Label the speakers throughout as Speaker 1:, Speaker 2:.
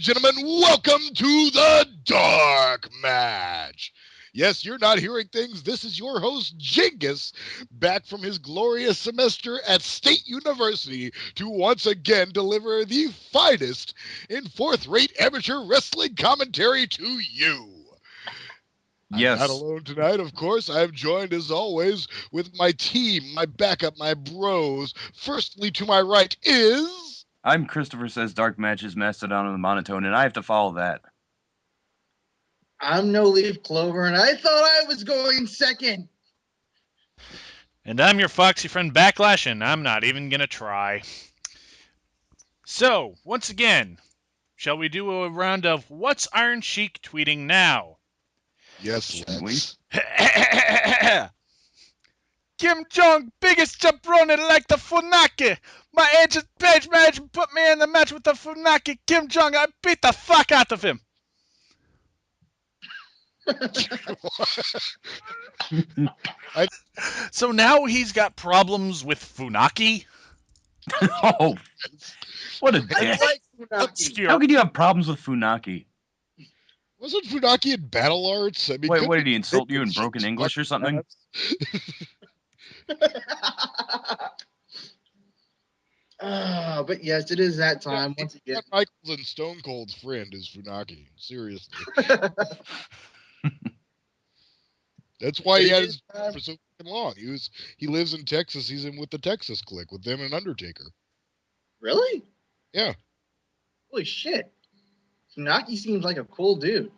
Speaker 1: gentlemen, welcome to the Dark Match. Yes, you're not hearing things. This is your host, Jingus, back from his glorious semester at State University to once again deliver the finest in fourth-rate amateur wrestling commentary to you.
Speaker 2: Yes.
Speaker 1: I'm not alone tonight, of course. I'm joined, as always, with my team, my backup, my bros. Firstly, to my right is...
Speaker 2: I'm Christopher Says DarkMatch is Mastodon on the monotone, and I have to follow that.
Speaker 3: I'm No Leaf Clover, and I thought I was going second.
Speaker 4: And I'm your foxy friend Backlash, and I'm not even going to try. So, once again, shall we do a round of What's Iron Sheik tweeting now?
Speaker 1: Yes, let's.
Speaker 4: Kim Jong, biggest jabroni like the Funaki. My agent page management put me in the match with the Funaki. Kim Jong, I beat the fuck out of him. So now he's got problems with Funaki?
Speaker 2: Oh, what a dick.
Speaker 3: I like Funaki.
Speaker 2: How could you have problems with Funaki?
Speaker 1: Wasn't Funaki in Battle Arts? I mean,
Speaker 2: Wait, what did he insult you in broken English or something?
Speaker 3: But yes, it is that time once again.
Speaker 1: Michaels and Stone Cold's friend is Funaki. Seriously. That's why he had his for so long. He lives in Texas. He's in with the Texas Clique with them and Undertaker.
Speaker 3: Really?
Speaker 1: Yeah.
Speaker 3: Holy shit. Funaki seems like a cool dude.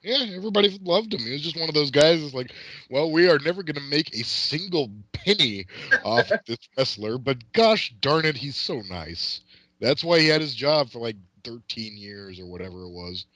Speaker 1: Yeah, everybody loved him. He was just one of those guys that's like, well, we are never going to make a single penny off this wrestler, but gosh darn it, he's so nice. That's why he had his job for like 13 years or whatever it was.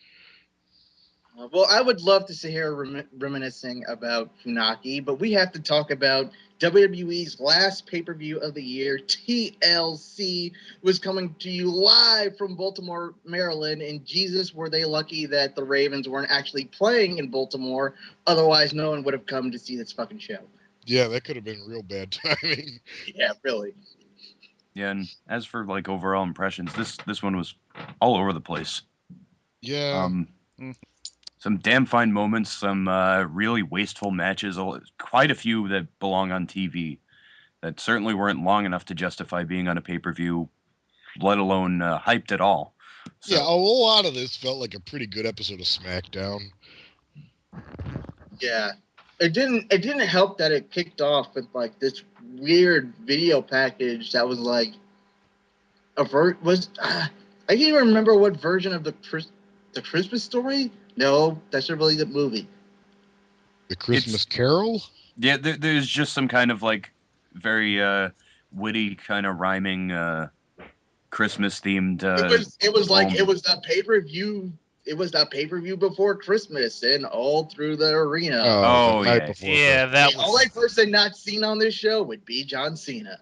Speaker 3: Well, I would love to sit here reminiscing about Funaki, but we have to talk about WWE's last pay-per-view of the year. TLC was coming to you live from Baltimore, Maryland, and Jesus, were they lucky that the Ravens weren't actually playing in Baltimore. Otherwise, no one would have come to see this fucking show.
Speaker 1: Yeah, that could have been real bad timing.
Speaker 3: Yeah, really.
Speaker 2: Yeah, and as for like overall impressions, this one was all over the place.
Speaker 1: Yeah.
Speaker 2: Some damn fine moments, some really wasteful matches, quite a few that belong on TV that certainly weren't long enough to justify being on a pay-per-view, let alone hyped at all. So,
Speaker 1: yeah, a lot of this felt like a pretty good episode of SmackDown.
Speaker 3: Yeah. It didn't help that it kicked off with like this weird video package that was like I can't even remember what version of the Christmas Story. No, that's a really good movie.
Speaker 1: The Christmas Carol?
Speaker 2: Yeah, there's just some kind of like very witty kind of rhyming Christmas themed.
Speaker 3: It was that pay-per-view. It was that pay-per-view before Christmas and all through the arena.
Speaker 2: Oh
Speaker 1: the night
Speaker 2: yeah,
Speaker 1: before
Speaker 4: yeah,
Speaker 1: Christmas.
Speaker 4: that
Speaker 3: The
Speaker 4: was
Speaker 3: only person not seen on this show would be John Cena.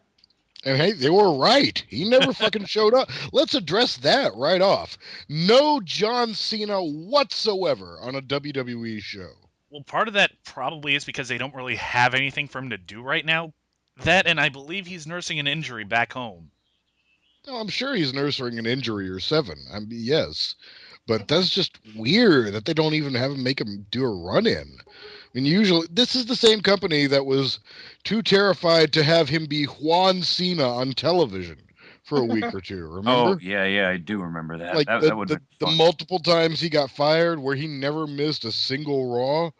Speaker 1: And hey, they were right. He never fucking showed up. Let's address that right off. No John Cena whatsoever on a WWE show.
Speaker 4: Well, part of that probably is because they don't really have anything for him to do right now. That, and I believe he's nursing an injury back home.
Speaker 1: No, I'm sure he's nursing an injury or 7. I mean, yes. But that's just weird that they don't even have him make him do a run-in. I mean, usually, this is the same company that was too terrified to have him be Juan Cena on television for a week or two, remember?
Speaker 2: Oh, yeah, I do remember that.
Speaker 1: Like
Speaker 2: that would have been
Speaker 1: the
Speaker 2: fun.
Speaker 1: multiple times he got fired where he never missed a single Raw.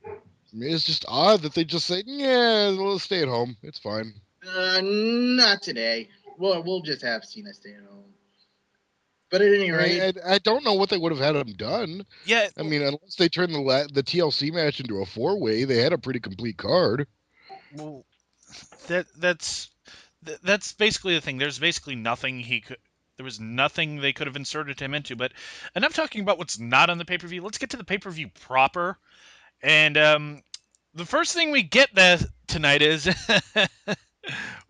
Speaker 1: I mean, it's just odd that they just say, yeah, let's stay at home. It's fine.
Speaker 3: Not today. Well, we'll just have Cena stay at home. But at any rate,
Speaker 1: I don't know what they would have had him done.
Speaker 4: Yeah,
Speaker 1: I mean, unless they turned the TLC match into a 4-way, they had a pretty complete card.
Speaker 4: well, that's basically the thing. There's basically nothing there was nothing they could have inserted him into. But enough talking about what's not on the pay-per-view. Let's get to the pay-per-view proper. And the first thing we get tonight is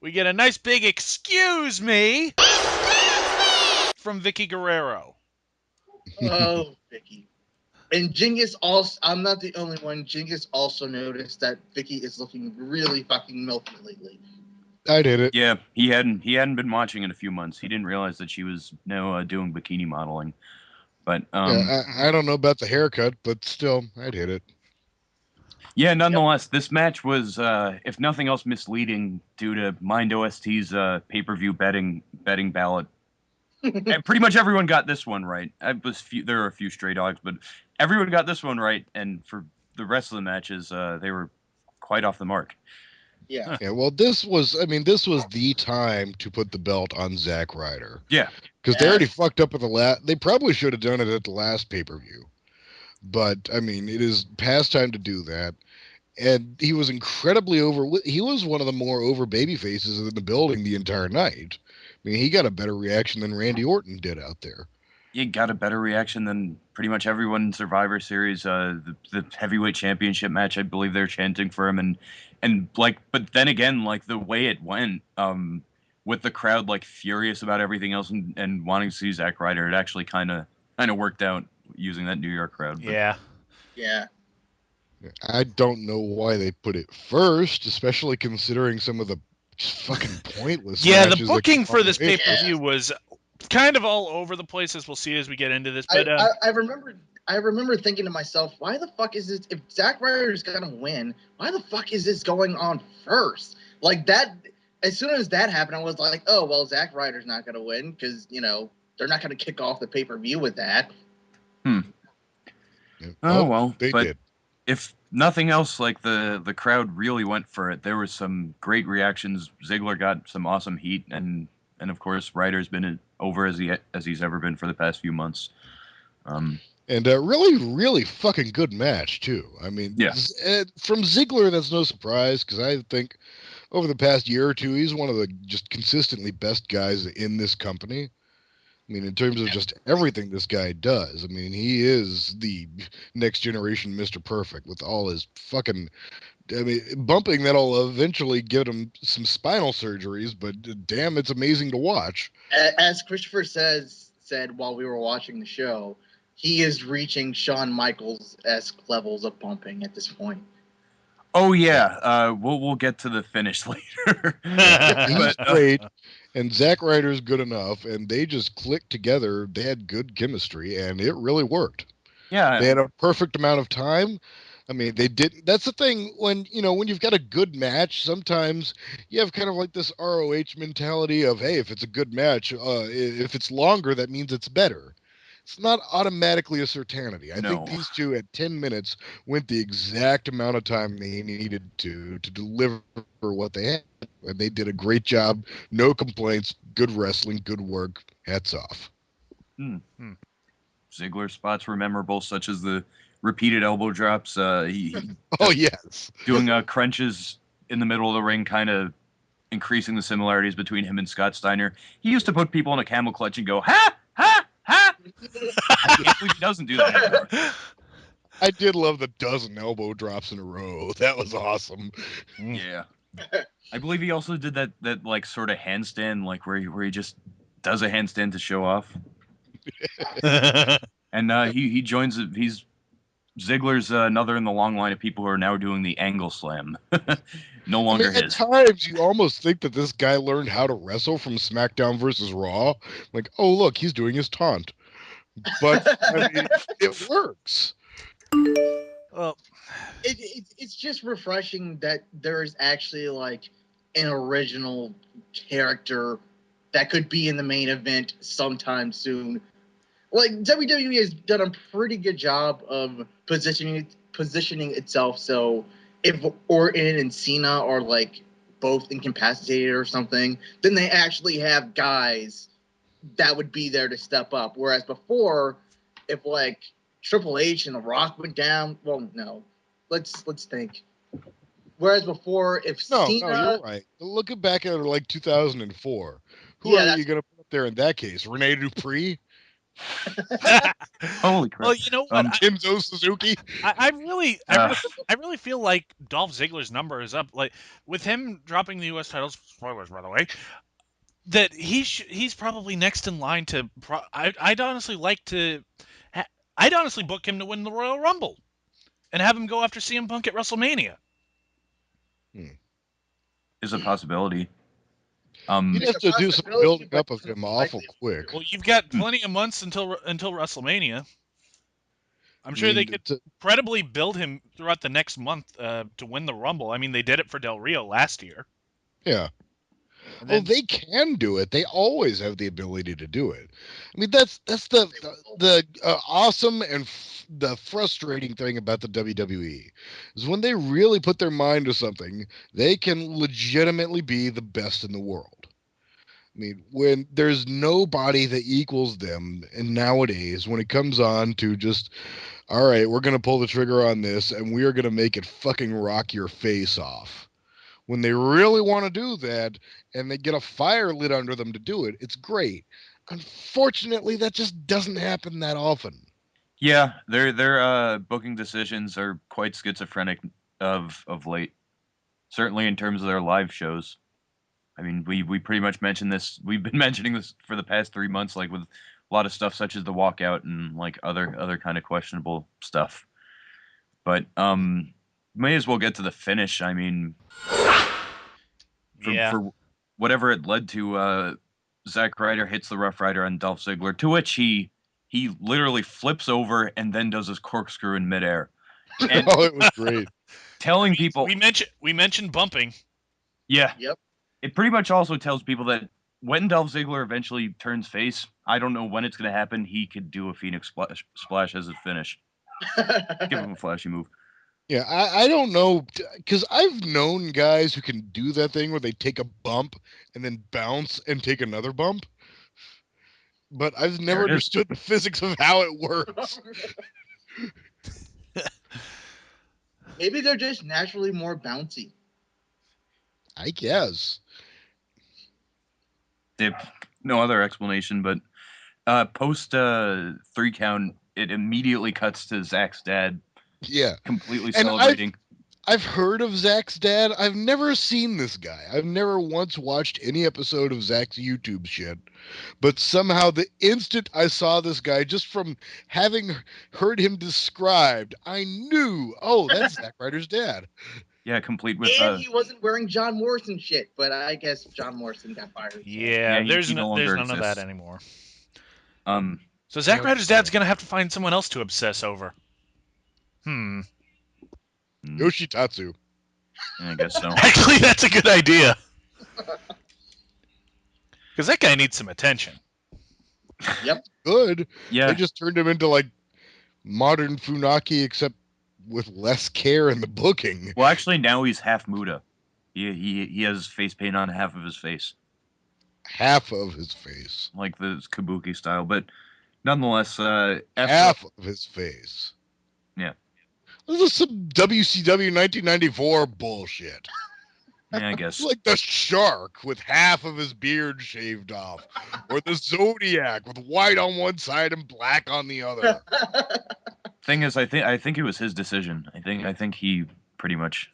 Speaker 4: we get a nice big "excuse me" from Vicky Guerrero.
Speaker 3: oh, Vicky. And Jingus also, I'm not the only one. Jingus also noticed that Vicky is looking really fucking milky lately.
Speaker 1: I did it.
Speaker 2: Yeah, he hadn't been watching in a few months. He didn't realize that she was now doing bikini modeling. But
Speaker 1: Yeah, I don't know about the haircut, but still, I'd hit it.
Speaker 2: yeah, nonetheless, this match was, if nothing else, misleading due to Mind OST's pay-per-view betting ballot. And pretty much everyone got this one right. There were a few stray dogs, but everyone got this one right. And for the rest of the matches, they were quite off the mark.
Speaker 3: Yeah.
Speaker 1: Yeah, well, this was the time to put the belt on Zack Ryder.
Speaker 2: Yeah.
Speaker 1: Because they already
Speaker 3: Yes.
Speaker 1: fucked up at the last. They probably should have done it at the last pay-per-view. But, I mean, it is past time to do that. And he was incredibly over. He was one of the more over baby faces in the building the entire night. I mean, he got a better reaction than Randy Orton did out there.
Speaker 2: He got a better reaction than pretty much everyone in Survivor Series. The heavyweight championship match, I believe they're chanting for him, and like, but then again, like the way it went, with the crowd like furious about everything else and wanting to see Zack Ryder, it actually kind of worked out using that New York crowd. But
Speaker 4: Yeah.
Speaker 3: Yeah.
Speaker 1: I don't know why they put it first, especially considering some of the fucking pointless
Speaker 4: Yeah, the
Speaker 1: matches that
Speaker 4: booking
Speaker 1: come
Speaker 4: for
Speaker 1: on
Speaker 4: this
Speaker 1: the way.
Speaker 4: pay-per-view was kind of all over the place, as we'll see as we get into this. But
Speaker 3: I remember thinking to myself, why the fuck is this? If Zack Ryder is gonna win, why the fuck is this going on first? Like that. As soon as that happened, I was like, oh well, Zack Ryder's not gonna win because they're not gonna kick off the pay-per-view with that.
Speaker 2: Oh well,
Speaker 1: they
Speaker 2: but
Speaker 1: did.
Speaker 2: if nothing else, like the crowd really went for it. There was some great reactions. Ziggler got some awesome heat, and of course Ryder's been over as he's ever been for the past few months.
Speaker 1: And really, really fucking good match too. I mean,
Speaker 2: Yeah.
Speaker 1: From Ziggler, that's no surprise because I think over the past year or two, he's one of the just consistently best guys in this company. I mean, in terms of just everything this guy does. I mean, he is the next generation Mr. Perfect with all his fucking. I mean, bumping that'll eventually get him some spinal surgeries, but damn, it's amazing to watch.
Speaker 3: As Christopher said while we were watching the show, he is reaching Shawn Michaels-esque levels of bumping at this point.
Speaker 2: Oh yeah, we'll get to the finish later.
Speaker 1: He's great, and Zack Ryder's good enough, and they just clicked together. They had good chemistry, and it really worked.
Speaker 2: Yeah,
Speaker 1: They had a perfect amount of time. I mean, they didn't. That's the thing when you've got a good match. Sometimes you have kind of like this ROH mentality of, hey, if it's a good match, if it's longer, that means it's better. It's not automatically a certainty. I think
Speaker 2: No.
Speaker 1: these two at 10 minutes went the exact amount of time they needed to deliver what they had, and they did a great job. No complaints. Good wrestling. Good work. Hats off.
Speaker 2: Ziggler spots were memorable, such as the repeated elbow drops. He
Speaker 1: Oh yes.
Speaker 2: doing crunches in the middle of the ring, kind of increasing the similarities between him and Scott Steiner. He used to put people in a camel clutch and go, ha, ha, ha. I can't believe he doesn't do that anymore.
Speaker 1: I did love the dozen elbow drops in a row. That was awesome.
Speaker 2: Yeah. I believe he also did that like sort of handstand, like where he just does a handstand to show off. And he joins. He's Ziggler's another in the long line of people who are now doing the angle slam. No longer
Speaker 1: At
Speaker 2: his.
Speaker 1: times, you almost think that this guy learned how to wrestle from SmackDown versus Raw. Like, oh look, he's doing his taunt. But I mean, it works.
Speaker 4: Well,
Speaker 3: It's just refreshing that there's actually like an original character that could be in the main event sometime soon. Like WWE has done a pretty good job of positioning itself so if Orton and Cena are like both incapacitated or something, then they actually have guys that would be there to step up. Whereas before, if like Triple H and The Rock went down, well, no. Let's think. Whereas before, if
Speaker 1: No,
Speaker 3: Cena,
Speaker 1: you're right. Looking back at it like 2004, who
Speaker 3: Yeah,
Speaker 1: are
Speaker 3: that's-
Speaker 1: you going to put up there in that case? Rene Dupree?
Speaker 2: Holy crap!
Speaker 4: well, you know what?
Speaker 1: Kenzo Suzuki?
Speaker 4: I really feel like Dolph Ziggler's number is up. Like with him dropping the U.S. titles, spoilers by the way, that he's probably next in line to. I'd honestly like to. I'd honestly book him to win the Royal Rumble, and have him go after CM Punk at WrestleMania.
Speaker 2: Is a possibility.
Speaker 1: You'd
Speaker 3: It's
Speaker 1: have
Speaker 3: a
Speaker 1: to do some
Speaker 3: possibility,
Speaker 1: building
Speaker 3: but
Speaker 1: up of him awful
Speaker 3: likely.
Speaker 1: quick.
Speaker 4: Well, you've got plenty of months until WrestleMania. I'm sure they could credibly build him throughout the next month to win the Rumble. I mean, they did it for Del Rio last year.
Speaker 1: Yeah.
Speaker 4: And
Speaker 1: Oh,
Speaker 4: then,
Speaker 1: they can do it. They always have the ability to do it. I mean, that's the awesome and the frustrating thing about the WWE is when they really put their mind to something, they can legitimately be the best in the world. I mean, when there's nobody that equals them, and nowadays when it comes on to just, all right, we're gonna pull the trigger on this, and we are gonna make it fucking rock your face off. When they really want to do that and they get a fire lit under them to do it, it's great. Unfortunately, that just doesn't happen that often.
Speaker 2: Yeah, their booking decisions are quite schizophrenic of late. Certainly in terms of their live shows. I mean, we pretty much mentioned this. We've been mentioning this for the past 3 months, like with a lot of stuff such as the walkout and like other kind of questionable stuff. But may as well get to the finish. I mean,
Speaker 4: yeah.
Speaker 2: for whatever it led to, Zack Ryder hits the Rough Rider on Dolph Ziggler, to which he literally flips over and then does his corkscrew in midair. And
Speaker 1: Oh, it was great.
Speaker 2: telling people,
Speaker 4: we mentioned bumping.
Speaker 2: yeah,
Speaker 3: Yep.
Speaker 2: it pretty much also tells people that when Dolph Ziggler eventually turns face, I don't know when it's going to happen. He could do a Phoenix splash as his finish. Give him a flashy move.
Speaker 1: Yeah, I don't know, because I've known guys who can do that thing where they take a bump and then bounce and take another bump, but I've never
Speaker 2: There it is.
Speaker 1: understood the physics of how it works.
Speaker 3: Maybe they're just naturally more bouncy.
Speaker 1: I guess.
Speaker 2: No other explanation, but post 3 count, it immediately cuts to Zach's dad
Speaker 1: Yeah.
Speaker 2: completely
Speaker 1: And
Speaker 2: celebrating.
Speaker 1: I've heard of Zach's dad. I've never seen this guy. I've never once watched any episode of Zach's YouTube shit. But somehow the instant I saw this guy, just from having heard him described, I knew, oh, that's Zack Ryder's dad.
Speaker 2: Yeah, complete with
Speaker 3: And he wasn't wearing John Morrison shit, but I guess John Morrison got fired. So.
Speaker 4: Yeah,
Speaker 2: he
Speaker 4: there's
Speaker 2: no
Speaker 4: none
Speaker 2: longer
Speaker 4: of that
Speaker 2: exists.
Speaker 4: anymore.
Speaker 2: So
Speaker 4: So Zack Ryder's dad's gonna have to find someone else to obsess over.
Speaker 1: Yoshitatsu.
Speaker 2: I guess so.
Speaker 4: Actually, that's a good idea. Because that guy needs some attention.
Speaker 3: Yep.
Speaker 1: Good.
Speaker 2: Yeah.
Speaker 1: They just turned him into like modern Funaki, except with less care in the booking.
Speaker 2: Well, actually, now he's half Muda. He has face paint on half of his face,
Speaker 1: Half of his face.
Speaker 2: like the Kabuki style. But nonetheless,
Speaker 1: Half of his face.
Speaker 2: Yeah.
Speaker 1: This is some WCW 1994 bullshit.
Speaker 2: Yeah, I guess.
Speaker 1: Like the Shark with half of his beard shaved off, or the Zodiac with white on one side and black on the other.
Speaker 2: Thing is, I think it was his decision. I think he pretty much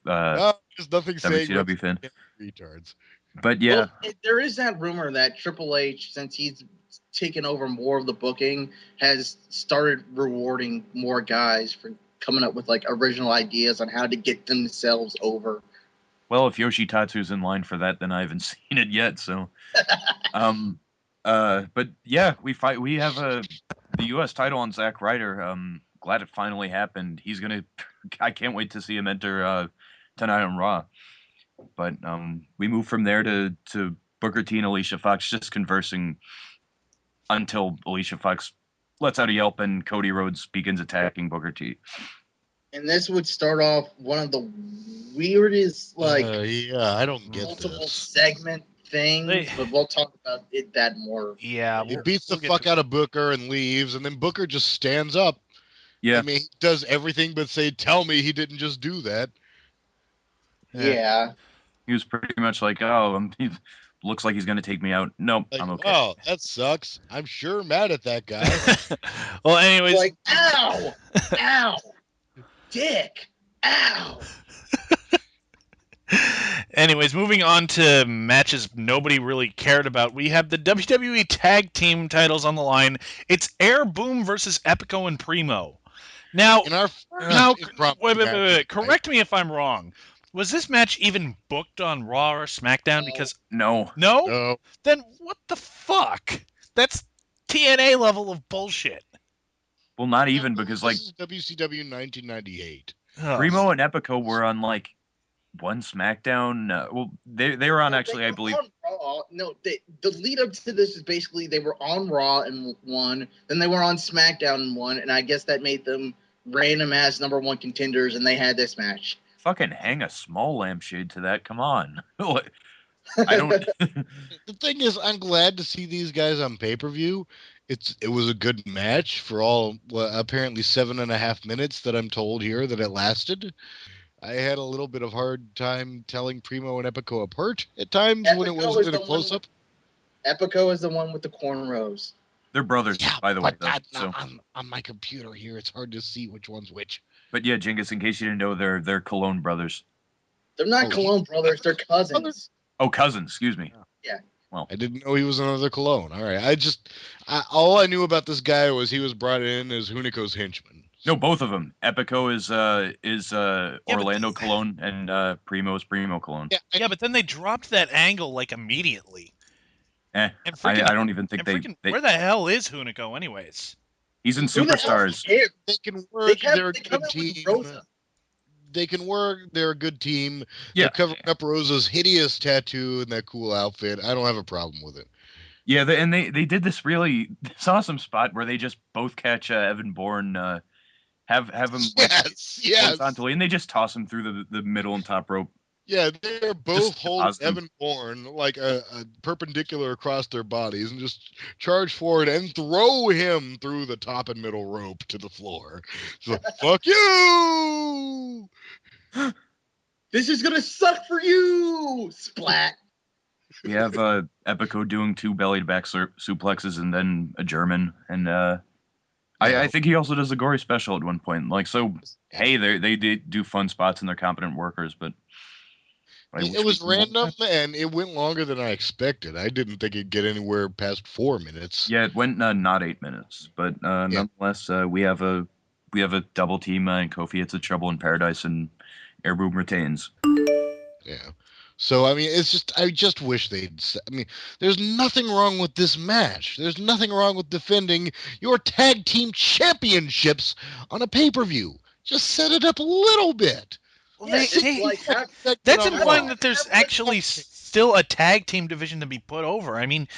Speaker 1: There's nothing saying
Speaker 2: WCW fan.
Speaker 1: retards.
Speaker 2: But yeah,
Speaker 3: well, there is that rumor that Triple H, since he's taken over more of the booking, has started rewarding more guys for coming up with like original ideas on how to get themselves over.
Speaker 2: well, if Yoshitatsu's in line for that, then I haven't seen it yet. So, but yeah, we have the U.S. title on Zack Ryder. Glad it finally happened. He's gonna. I can't wait to see him enter tonight on Raw. But we move from there to Booker T and Alicia Fox just conversing until Alicia Fox lets out a yelp and Cody Rhodes begins attacking Booker T.
Speaker 3: And this would start off one of the weirdest, like,
Speaker 1: yeah, I don't get
Speaker 3: multiple
Speaker 1: this.
Speaker 3: segment things, but we'll talk about that more.
Speaker 4: Yeah,
Speaker 1: He beats the fuck out of Booker and leaves, and then Booker just stands up.
Speaker 2: Yeah.
Speaker 1: I mean, he does everything but say, tell me he didn't just do that.
Speaker 3: Yeah.
Speaker 2: He was pretty much like, oh, he looks like he's going to take me out. Nope,
Speaker 1: Like,
Speaker 2: I'm okay.
Speaker 1: oh, that sucks. I'm sure mad at that guy.
Speaker 4: Well, anyways,
Speaker 3: Like, ow, ow, dick, ow.
Speaker 4: anyways, moving on to matches nobody really cared about. We have the WWE Tag Team titles on the line. It's Air Boom versus Epico and Primo. Now,
Speaker 1: In our
Speaker 4: now,
Speaker 1: impromptu
Speaker 4: wait.
Speaker 1: matches,
Speaker 4: Correct me if I'm wrong. Was this match even booked on Raw or SmackDown? Because
Speaker 2: No.
Speaker 4: no? Then what the fuck? That's TNA level of bullshit.
Speaker 2: Well, not even, because like
Speaker 1: this is WCW 1998.
Speaker 4: Ugh.
Speaker 2: Primo and Epico were on like one SmackDown. Well, they were on
Speaker 3: No,
Speaker 2: actually,
Speaker 3: they
Speaker 2: I
Speaker 3: were
Speaker 2: believe.
Speaker 3: on Raw. No, the lead up to this is basically they were on Raw and won, then they were on SmackDown and won, and I guess that made them random ass number one contenders, and they had this match.
Speaker 2: Fucking hang a small lampshade to that. Come on. I don't.
Speaker 1: The thing is, I'm glad to see these guys on pay-per-view. It was a good match for all apparently 7.5 minutes that I'm told here that it lasted. I had a little bit of hard time telling Primo and Epico apart at times when it
Speaker 3: Epico
Speaker 1: wasn't
Speaker 3: is
Speaker 1: in a
Speaker 3: the one
Speaker 1: close-up.
Speaker 3: Epico is the one with the cornrows.
Speaker 2: They're brothers,
Speaker 1: Yeah,
Speaker 2: by the way,
Speaker 1: but
Speaker 2: though.
Speaker 1: not
Speaker 2: So,
Speaker 1: on my computer here. It's hard to see which one's which.
Speaker 2: but yeah, Jingus, in case you didn't know, they're Cologne brothers.
Speaker 3: They're not
Speaker 1: Oh,
Speaker 3: Cologne brothers, they're cousins.
Speaker 2: Oh, cousins. Excuse me.
Speaker 3: Yeah.
Speaker 2: Well,
Speaker 1: I didn't know he was another Cologne. All right, all I knew about this guy was he was brought in as Hunico's henchman.
Speaker 2: no, both of them. Epico is
Speaker 4: but-
Speaker 2: Orlando Cologne, and Primo is Primo Cologne.
Speaker 4: Yeah, but then they dropped that angle like immediately.
Speaker 2: Eh,
Speaker 4: And
Speaker 2: I
Speaker 4: freaking,
Speaker 2: don't even think they
Speaker 4: where the hell is Hunico anyways?
Speaker 2: he's in
Speaker 3: Who the hell
Speaker 2: Superstars.
Speaker 3: cares?
Speaker 1: They can
Speaker 3: They
Speaker 1: work.
Speaker 3: come,
Speaker 1: They're a
Speaker 3: they come
Speaker 1: good
Speaker 3: out with
Speaker 1: team.
Speaker 3: Rosa.
Speaker 1: They can work. They're a good team.
Speaker 2: Yeah,
Speaker 1: They're covering up Rosa's hideous tattoo and that cool outfit. I don't have a problem with it.
Speaker 2: yeah, they did this awesome spot where they just both catch Evan Bourne, have him like
Speaker 1: Yes.
Speaker 2: horizontally, and they just toss him through the middle and top rope.
Speaker 1: Yeah, they're both
Speaker 2: Just
Speaker 1: holding
Speaker 2: toss them.
Speaker 1: Evan Bourne like a perpendicular across their bodies and just charge forward and throw him through the top and middle rope to the floor. So, fuck you!
Speaker 3: This is gonna suck for you! Splat.
Speaker 2: We have Epico doing 2 belly to back suplexes and then a German, and I think he also does a gory special at one point. Like, so, hey, they do fun spots and they're competent workers, but
Speaker 1: It was random and it went longer than I expected. I didn't think it'd get anywhere past 4 minutes.
Speaker 2: Yeah, it went not 8 minutes, but nonetheless, we have a double team, and Kofi hits a Trouble in Paradise, and Airboom retains.
Speaker 1: Yeah. So, I mean, I just wish there's nothing wrong with this match. There's nothing wrong with defending your tag team championships on a pay-per-view. Just set it up a little bit.
Speaker 4: Well,
Speaker 3: Yeah, it's like
Speaker 4: that's
Speaker 1: on
Speaker 4: implying
Speaker 1: Raw.
Speaker 4: that there's actually still a tag team division to be put over. I mean,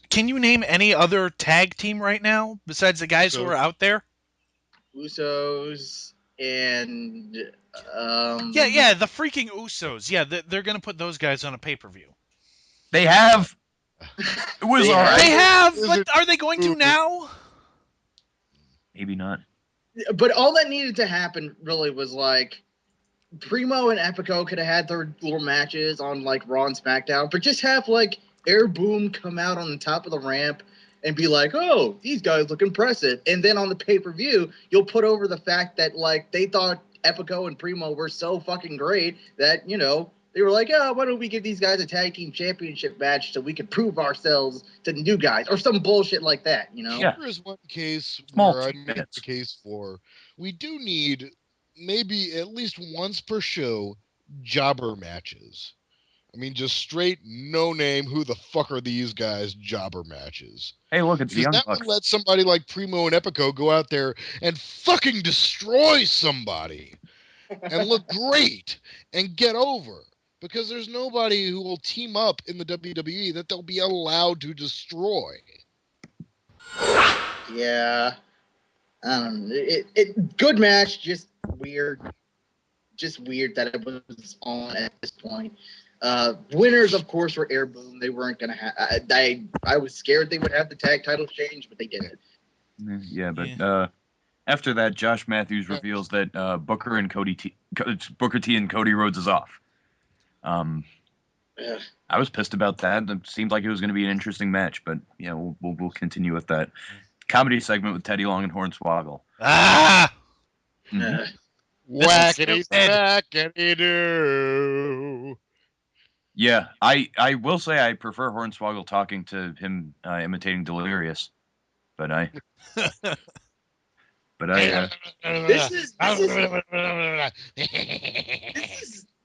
Speaker 4: can you name any other tag team right now besides the guys who are out there?
Speaker 3: Usos and
Speaker 4: Yeah, the freaking Usos. Yeah, they're gonna put those guys on a pay-per-view.
Speaker 2: They have. It was all right.
Speaker 4: They have, but are they going to now?
Speaker 2: Maybe not.
Speaker 3: But all that needed to happen really was like Primo and Epico could have had their little matches on like Raw and SmackDown, but just have like Air Boom come out on the top of the ramp and be like, "Oh, these guys look impressive," and then on the pay-per-view, you'll put over the fact that like they thought Epico and Primo were so fucking great that they were like, "Oh, why don't we give these guys a tag team championship match so we can prove ourselves to the new guys," or some bullshit like that,
Speaker 2: Yeah.
Speaker 1: There is one case
Speaker 2: Small
Speaker 1: where I
Speaker 2: 2
Speaker 1: made
Speaker 2: minutes.
Speaker 1: the case for we do need maybe at least once per show jobber matches. I mean, just straight no name. Who the fuck are these guys? Jobber matches.
Speaker 2: Hey, look, it's the
Speaker 1: Because
Speaker 2: Young
Speaker 1: that
Speaker 2: Bucks.
Speaker 1: would let somebody like Primo and Epico go out there and fucking destroy somebody and look great and get over. Because there's nobody who will team up in the WWE that they'll be allowed to destroy.
Speaker 3: Yeah, I don't know. It good match, just weird that it was on at this point. Winners, of course, were Air Boom. They weren't gonna have. I was scared they would have the tag titles change, but they didn't.
Speaker 2: Yeah, but after that, Josh Matthews reveals that Booker T and Cody Rhodes is off. I was pissed about that. It seemed like it was going to be an interesting match, but yeah, we'll continue with that comedy segment with Teddy Long and Hornswoggle.
Speaker 4: Ah!
Speaker 2: Mhm.
Speaker 1: Whackity smackity do.
Speaker 2: Yeah, I will say I prefer Hornswoggle talking to him imitating Delirious, but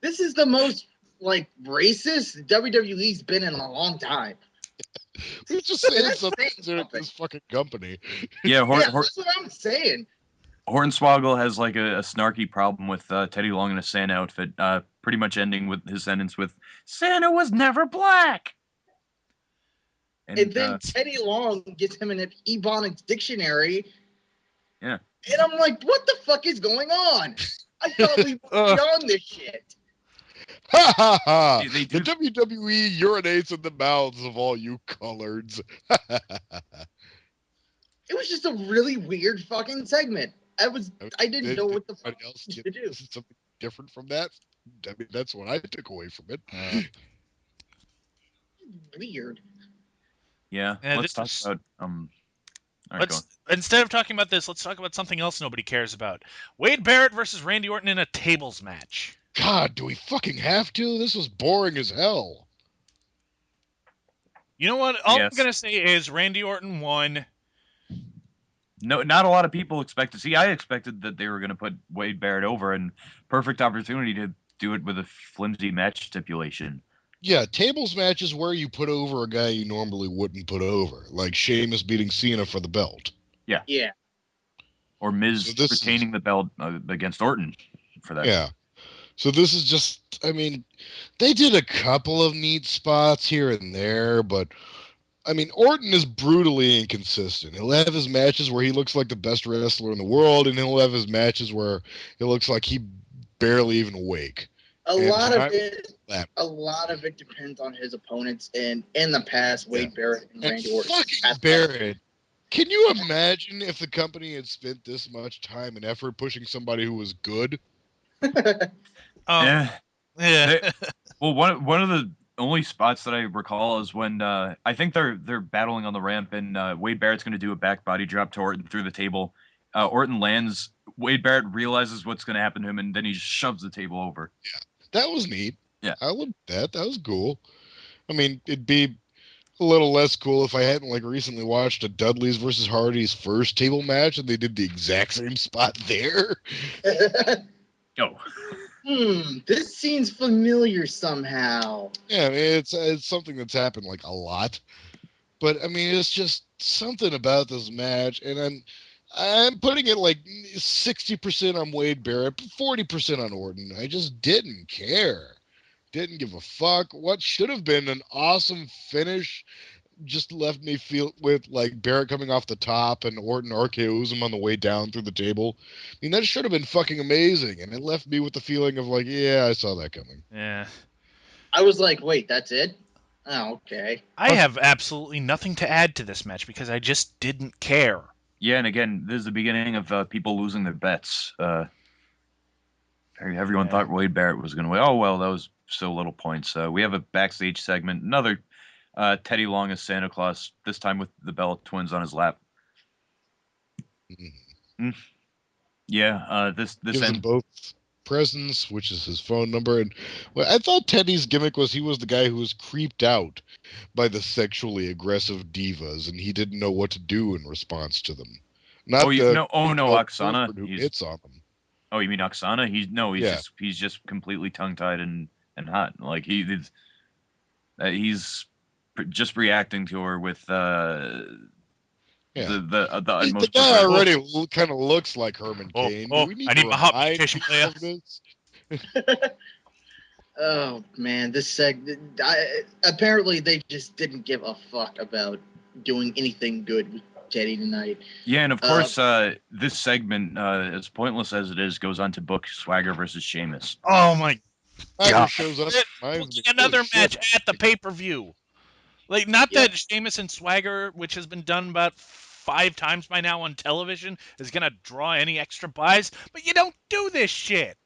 Speaker 3: This is is the most like racist WWE's been in a long time.
Speaker 1: We're just saying
Speaker 3: That's
Speaker 1: something
Speaker 3: saying
Speaker 1: concerning
Speaker 3: something.
Speaker 1: this fucking company.
Speaker 2: Yeah,
Speaker 3: Yeah, that's what I'm saying.
Speaker 2: Hornswoggle has like a snarky problem with Teddy Long in a Santa outfit, pretty much ending with his sentence with "Santa was never black."
Speaker 3: And then Teddy Long gets him in an Ebonics dictionary.
Speaker 2: Yeah.
Speaker 3: And I'm like, what the fuck is going on? I thought we were beyond this shit.
Speaker 1: Ha ha ha!
Speaker 2: They
Speaker 1: The
Speaker 2: do-
Speaker 1: WWE urinates in the mouths of all you coloreds.
Speaker 3: It was just a really weird fucking segment. I didn't know what the fuck
Speaker 1: else
Speaker 3: to do.
Speaker 1: something different from that. I mean, that's what I took away from it.
Speaker 3: Weird.
Speaker 2: Yeah,
Speaker 4: Yeah,
Speaker 2: let's talk
Speaker 4: this is-
Speaker 2: about all right, go on.
Speaker 4: Instead of talking about this, let's talk about something else nobody cares about. Wade Barrett versus Randy Orton in a tables match.
Speaker 1: God, do we fucking have to? This was boring as hell.
Speaker 4: You know what? All
Speaker 2: Yes.
Speaker 4: I'm gonna say is Randy Orton won.
Speaker 2: No, not a lot of people expect to see. I expected that they were going to put Wade Barrett over, and perfect opportunity to do it with a flimsy match stipulation.
Speaker 1: Yeah, tables match is where you put over a guy you normally wouldn't put over, like Sheamus beating Cena for the belt.
Speaker 3: Yeah.
Speaker 2: Or Miz
Speaker 1: So this
Speaker 2: retaining the belt against Orton for that.
Speaker 1: Yeah. So this is just, I mean, they did a couple of neat spots here and there, but I mean, Orton is brutally inconsistent. He'll have his matches where he looks like the best wrestler in the world, and he'll have his matches where it looks like he barely even awake.
Speaker 3: A
Speaker 1: And
Speaker 3: lot of
Speaker 1: time-
Speaker 3: it depends on his opponents, and in the past, Wade Barrett and
Speaker 1: And
Speaker 3: Randy Orton.
Speaker 1: fucking Barrett. Can you imagine if the company had spent this much time and effort pushing somebody who was good?
Speaker 4: Yeah.
Speaker 2: Well, one of the only spots that I recall is when I think they're battling on the ramp, and Wade Barrett's going to do a back body drop to Orton through the table. Orton lands. Wade Barrett realizes what's going to happen to him, and then he just shoves the table over.
Speaker 1: Yeah, that was neat.
Speaker 2: Yeah,
Speaker 1: I loved that. That was cool. I mean, it'd be a little less cool if I hadn't like recently watched a Dudley's versus Hardy's first table match, and they did the exact same spot there.
Speaker 2: Go.
Speaker 3: This seems familiar somehow.
Speaker 1: Yeah, I mean, it's something that's happened like a lot, but I mean, it's just something about this match, and I'm putting it like 60% on Wade Barrett, 40% on Orton. I just didn't care, didn't give a fuck. What should have been an awesome finish just left me feel with like Barrett coming off the top and Orton RKO's him on the way down through the table. I mean, that should have been fucking amazing, and it left me with the feeling of like, yeah, I saw that coming.
Speaker 4: Yeah.
Speaker 3: I was like, wait, that's it? Oh, okay.
Speaker 4: I have absolutely nothing to add to this match because I just didn't care.
Speaker 2: Yeah, and again, this is the beginning of people losing their bets. Everyone thought Wade Barrett was going to win. Oh, well, that was so little points. We have a backstage segment. Another Teddy Long as Santa Claus, this time with the Bella Twins on his lap. Yeah, this
Speaker 1: Gives them both presents, which is his phone number. And well, I thought Teddy's gimmick was he was the guy who was creeped out by the sexually aggressive divas, and he didn't know what to do in response to them. Not
Speaker 2: Oksana.
Speaker 1: Who hits on them.
Speaker 2: Oh, you mean Oksana? He's just completely tongue tied and hot. Like he's just reacting to her with the utmost.
Speaker 1: The guy already kind of looks like Herman Cain. Do we
Speaker 4: I need my hot tissue,
Speaker 1: of this?
Speaker 3: Oh man, this segment. Apparently, they just didn't give a fuck about doing anything good with Teddy tonight.
Speaker 2: Yeah, and of course, this segment, as pointless as it is, goes on to book Swagger versus Sheamus.
Speaker 4: Oh my God!
Speaker 1: Shows up,
Speaker 4: another match at the pay-per-view. Like, not that Sheamus and Swagger, which has been done about 5 times by now on television, is gonna draw any extra buys, but you don't do this shit.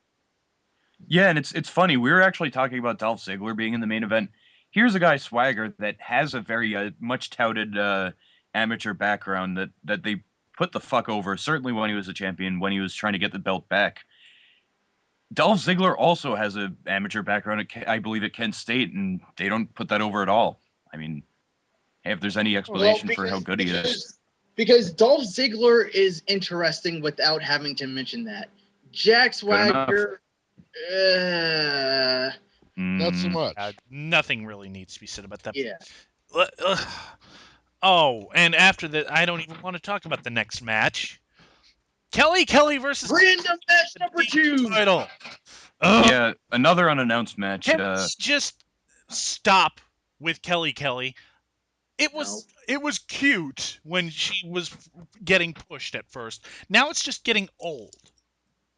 Speaker 2: Yeah, and it's funny. We were actually talking about Dolph Ziggler being in the main event. Here's a guy, Swagger, that has a very much touted amateur background that they put the fuck over, certainly when he was a champion, when he was trying to get the belt back. Dolph Ziggler also has an amateur background, I believe, at Kent State, and they don't put that over at all. I mean, hey, if there's any explanation for how good he is.
Speaker 3: Because Dolph Ziggler is interesting without having to mention that. Jack Swagger
Speaker 1: Not so much.
Speaker 4: Nothing really needs to be said about that.
Speaker 3: Yeah.
Speaker 4: Oh, and after that, I don't even want to talk about the next match. Kelly versus
Speaker 3: Random match number
Speaker 4: the
Speaker 3: 2.
Speaker 4: title.
Speaker 2: Yeah, another unannounced match.
Speaker 4: Can we just stop with Kelly? It was cute when she was getting pushed at first. Now it's just getting old.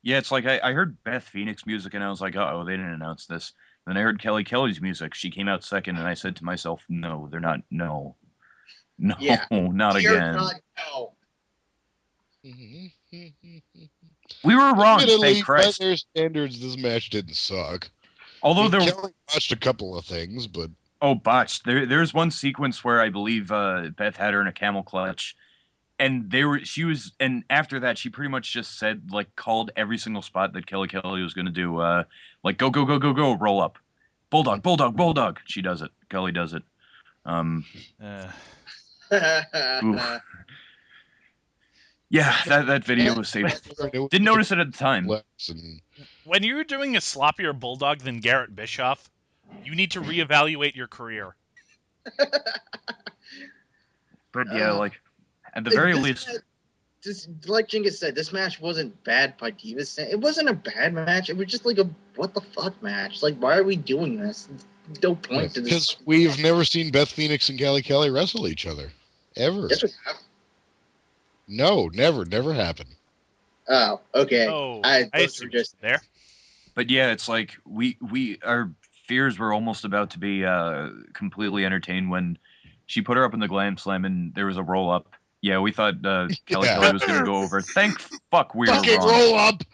Speaker 2: Yeah, it's like I heard Beth Phoenix music and I was like, oh, they didn't announce this. Then I heard Kelly's music. She came out second, and I said to myself, no, they're not. No,
Speaker 3: Yeah.
Speaker 2: not
Speaker 3: Dear
Speaker 2: again.
Speaker 3: God, no.
Speaker 2: We were wrong.
Speaker 1: Admittedly,
Speaker 2: Thank
Speaker 1: by
Speaker 2: Christ.
Speaker 1: their standards, this match didn't suck.
Speaker 2: Although there,
Speaker 1: Kelly watched a couple of things, but
Speaker 2: botched. There's one sequence where I believe Beth had her in a camel clutch, and and after that she pretty much just said, like, called every single spot that Kelly was going to do, like go roll up, bulldog. She does it. Kelly does it. Oof. Yeah, that video was saved. Didn't notice it at the time.
Speaker 4: When you're doing a sloppier bulldog than Garrett Bischoff, you need to reevaluate your career.
Speaker 2: But yeah, like, at the very least,
Speaker 3: just like Jingus said, this match wasn't bad by Divas. It wasn't a bad match. It was just like a what the fuck match. Like, why are we doing this? No point to this.
Speaker 1: Because we've never seen Beth Phoenix and Kelly wrestle each other. Ever.
Speaker 3: Yes, we have.
Speaker 1: No, never happened.
Speaker 3: Oh, okay.
Speaker 4: Oh,
Speaker 3: I
Speaker 4: see
Speaker 3: were just
Speaker 4: there.
Speaker 2: But yeah, it's like our fears were almost about to be completely entertained when she put her up in the glam slam and there was a roll up. Yeah, we thought Kelly was going to go over. Thank fuck we were wrong.
Speaker 1: Roll up.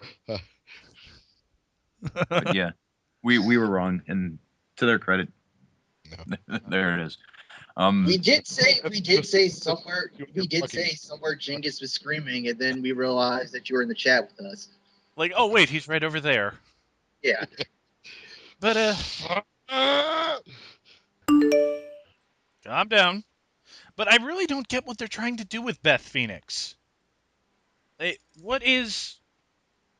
Speaker 2: But yeah, we were wrong, and to their credit, there it is.
Speaker 3: We did say somewhere Jingus was screaming, and then we realized that you were in the chat with us.
Speaker 4: Like, oh wait, he's right over there.
Speaker 3: Yeah.
Speaker 4: But calm down. But I really don't get what they're trying to do with Beth Phoenix. What is?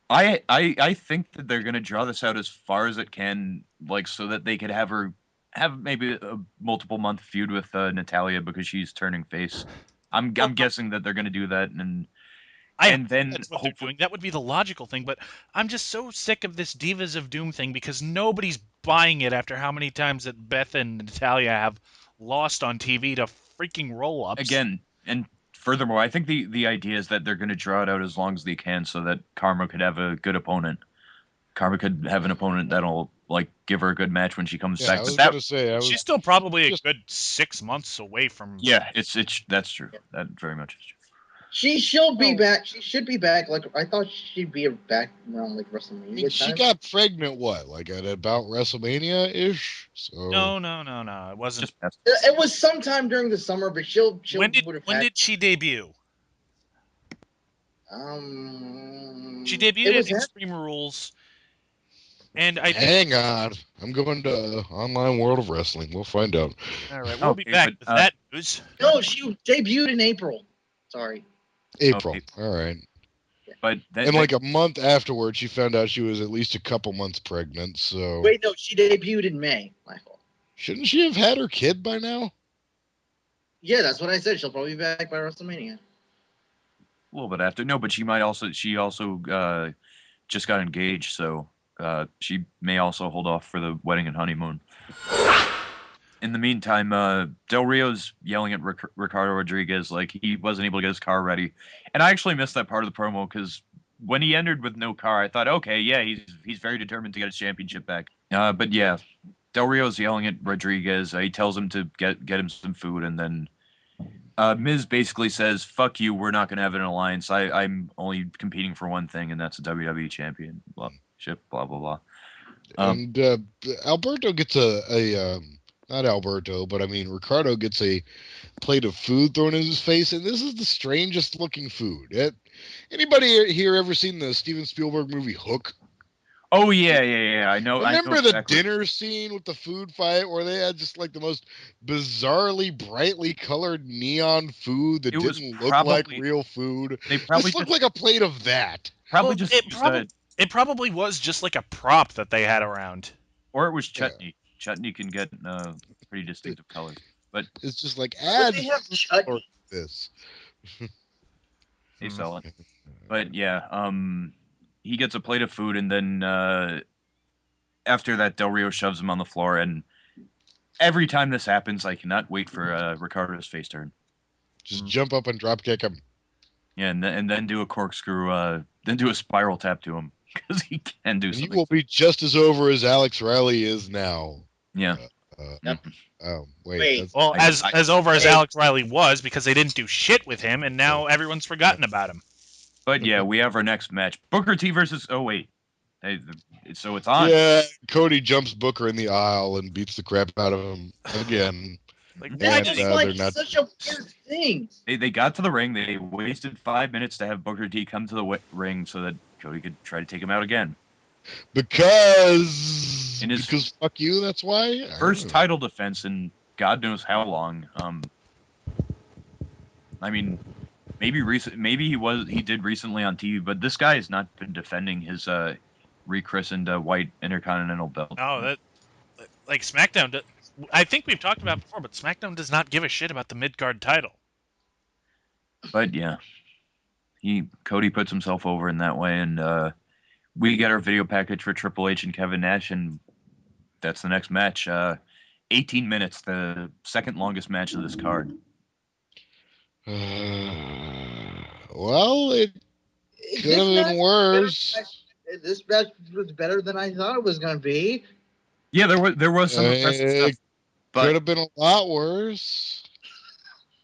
Speaker 2: I think that they're gonna draw this out as far as it can, like, so that they could have maybe a multiple month feud with Natalya because she's turning face. I'm guessing that they're gonna do that, and then
Speaker 4: that's what they're doing. That would be the logical thing. But I'm just so sick of this Divas of Doom thing because nobody's buying it after how many times that Beth and Natalya have lost on TV to freaking roll-ups.
Speaker 2: Again, and furthermore, I think the idea is that they're going to draw it out as long as they can so that Karma could have a good opponent. Karma could have an opponent that'll, like, give her a good match when she comes back.
Speaker 1: I was gonna say,
Speaker 4: she's still probably a good 6 months away from.
Speaker 2: Yeah, that's true. That very much is true.
Speaker 3: She'll be back. She should be back. Like, I thought she'd be back around like WrestleMania.
Speaker 1: She got pregnant like at about WrestleMania ish. So
Speaker 4: No. It wasn't.
Speaker 3: It was sometime during the summer, but she'll
Speaker 4: when did she debut? She debuted at Extreme Rules. And
Speaker 1: hang on, I'm going to Online World of Wrestling. We'll find out.
Speaker 4: All right, we'll be back with that news.
Speaker 3: No, she debuted in April. Sorry.
Speaker 1: April. All right.
Speaker 2: But
Speaker 1: like a month afterwards, she found out she was at least a couple months pregnant. So
Speaker 3: wait, no, she debuted in May. My fault.
Speaker 1: Shouldn't she have had her kid by now?
Speaker 3: Yeah, that's what I said. She'll probably be back by WrestleMania.
Speaker 2: A little bit after. No, but she also just got engaged, so she may also hold off for the wedding and honeymoon. In the meantime, Del Rio's yelling at Ricardo Rodriguez like he wasn't able to get his car ready. And I actually missed that part of the promo because when he entered with no car, I thought, okay, yeah, he's very determined to get his championship back. But yeah, Del Rio's yelling at Rodriguez. He tells him to get him some food, and then Miz basically says, fuck you, we're not going to have an alliance. I'm only competing for one thing, and that's a WWE championship, blah, blah, blah.
Speaker 1: And Alberto gets not Alberto, but I mean, Ricardo gets a plate of food thrown in his face, and this is the strangest looking food. Anybody here ever seen the Steven Spielberg movie Hook?
Speaker 2: Oh, yeah. I know.
Speaker 1: Remember
Speaker 2: exactly.
Speaker 1: the dinner scene with the food fight where they had just like the most bizarrely brightly colored neon food that didn't look like real food?
Speaker 2: They probably
Speaker 1: looked like a plate of that.
Speaker 2: Probably just
Speaker 4: It probably was just like a prop that they had around.
Speaker 2: Or it was
Speaker 1: Yeah.
Speaker 2: chutney. Chutney can get pretty distinctive colors. But
Speaker 1: It's just like
Speaker 3: Why would
Speaker 1: add
Speaker 3: they have
Speaker 1: fruit or
Speaker 3: chutney?
Speaker 1: this.
Speaker 2: they sell it. But yeah, he gets a plate of food, and then after that, Del Rio shoves him on the floor. And every time this happens, I cannot wait for Ricardo's face turn.
Speaker 1: Just jump up and drop kick him.
Speaker 2: Yeah, and then do a corkscrew, then do a spiral tap to him because he can do
Speaker 1: And you
Speaker 2: something.
Speaker 1: will be just as over as Alex Riley is now.
Speaker 2: Yeah.
Speaker 3: Yep.
Speaker 1: Oh, wait.
Speaker 3: Wait.
Speaker 1: That's,
Speaker 4: Well, as over as
Speaker 3: Hey.
Speaker 4: Alex Riley was, because they didn't do shit with him, and now everyone's forgotten about him.
Speaker 2: But yeah, we have our next match: Booker T versus. Oh wait, so it's on.
Speaker 1: yeah, Cody jumps Booker in the aisle and beats the crap out of him again.
Speaker 4: Like,
Speaker 3: That
Speaker 1: And,
Speaker 3: is
Speaker 1: they're
Speaker 3: like
Speaker 1: not-
Speaker 3: such a weird thing.
Speaker 2: They got to the ring. They wasted 5 minutes to have Booker T come to the ring so that Cody could try to take him out again.
Speaker 1: Because fuck you, that's why. I don't
Speaker 2: First
Speaker 1: know.
Speaker 2: title defense in God knows how long. I mean, maybe he did recently on TV, but this guy has not been defending his rechristened white Intercontinental belt.
Speaker 4: oh, that like SmackDown. I think we've talked about it before, but SmackDown does not give a shit about the mid-card title.
Speaker 2: But yeah, Cody puts himself over in that way, and we get our video package for Triple H and Kevin Nash, and that's the next match. 18 minutes, the second longest match of this card.
Speaker 1: Well, it could have been worse.
Speaker 3: This match was better than I thought it was going to be.
Speaker 2: Yeah, there was some impressive stuff,
Speaker 1: It
Speaker 2: but
Speaker 1: could have been a lot worse.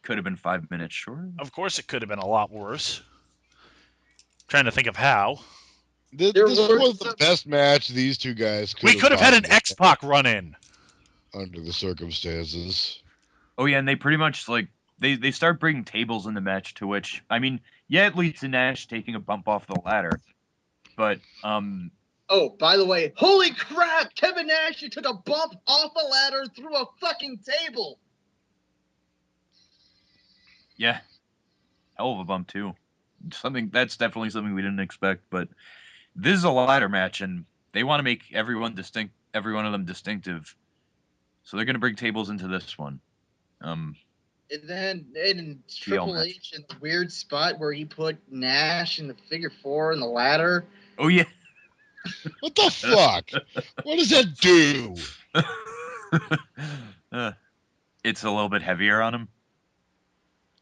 Speaker 2: could have been 5 minutes shorter.
Speaker 4: Of course, it could have been a lot worse. Trying to think of how.
Speaker 1: This
Speaker 3: There
Speaker 1: was
Speaker 3: were
Speaker 1: the
Speaker 3: some-
Speaker 1: best match these two guys
Speaker 4: We could have had an
Speaker 1: possibly
Speaker 4: X-Pac run-in.
Speaker 1: under the circumstances.
Speaker 2: Oh yeah, and they pretty much like they start bringing tables in the match, to which I mean, yeah, it leads to Nash taking a bump off the ladder, but
Speaker 3: Oh, by the way, holy crap! Kevin Nash took a bump off a ladder through a fucking table.
Speaker 2: yeah, hell of a bump too. That's definitely something we didn't expect, but this is a ladder match, and they want to make every one of them distinctive, so they're gonna bring tables into this one.
Speaker 3: And then in Triple
Speaker 2: match.
Speaker 3: H in the weird spot where he put Nash in the figure four in the ladder.
Speaker 2: Oh yeah.
Speaker 1: What the fuck? What does that do?
Speaker 2: It's a little bit heavier on him.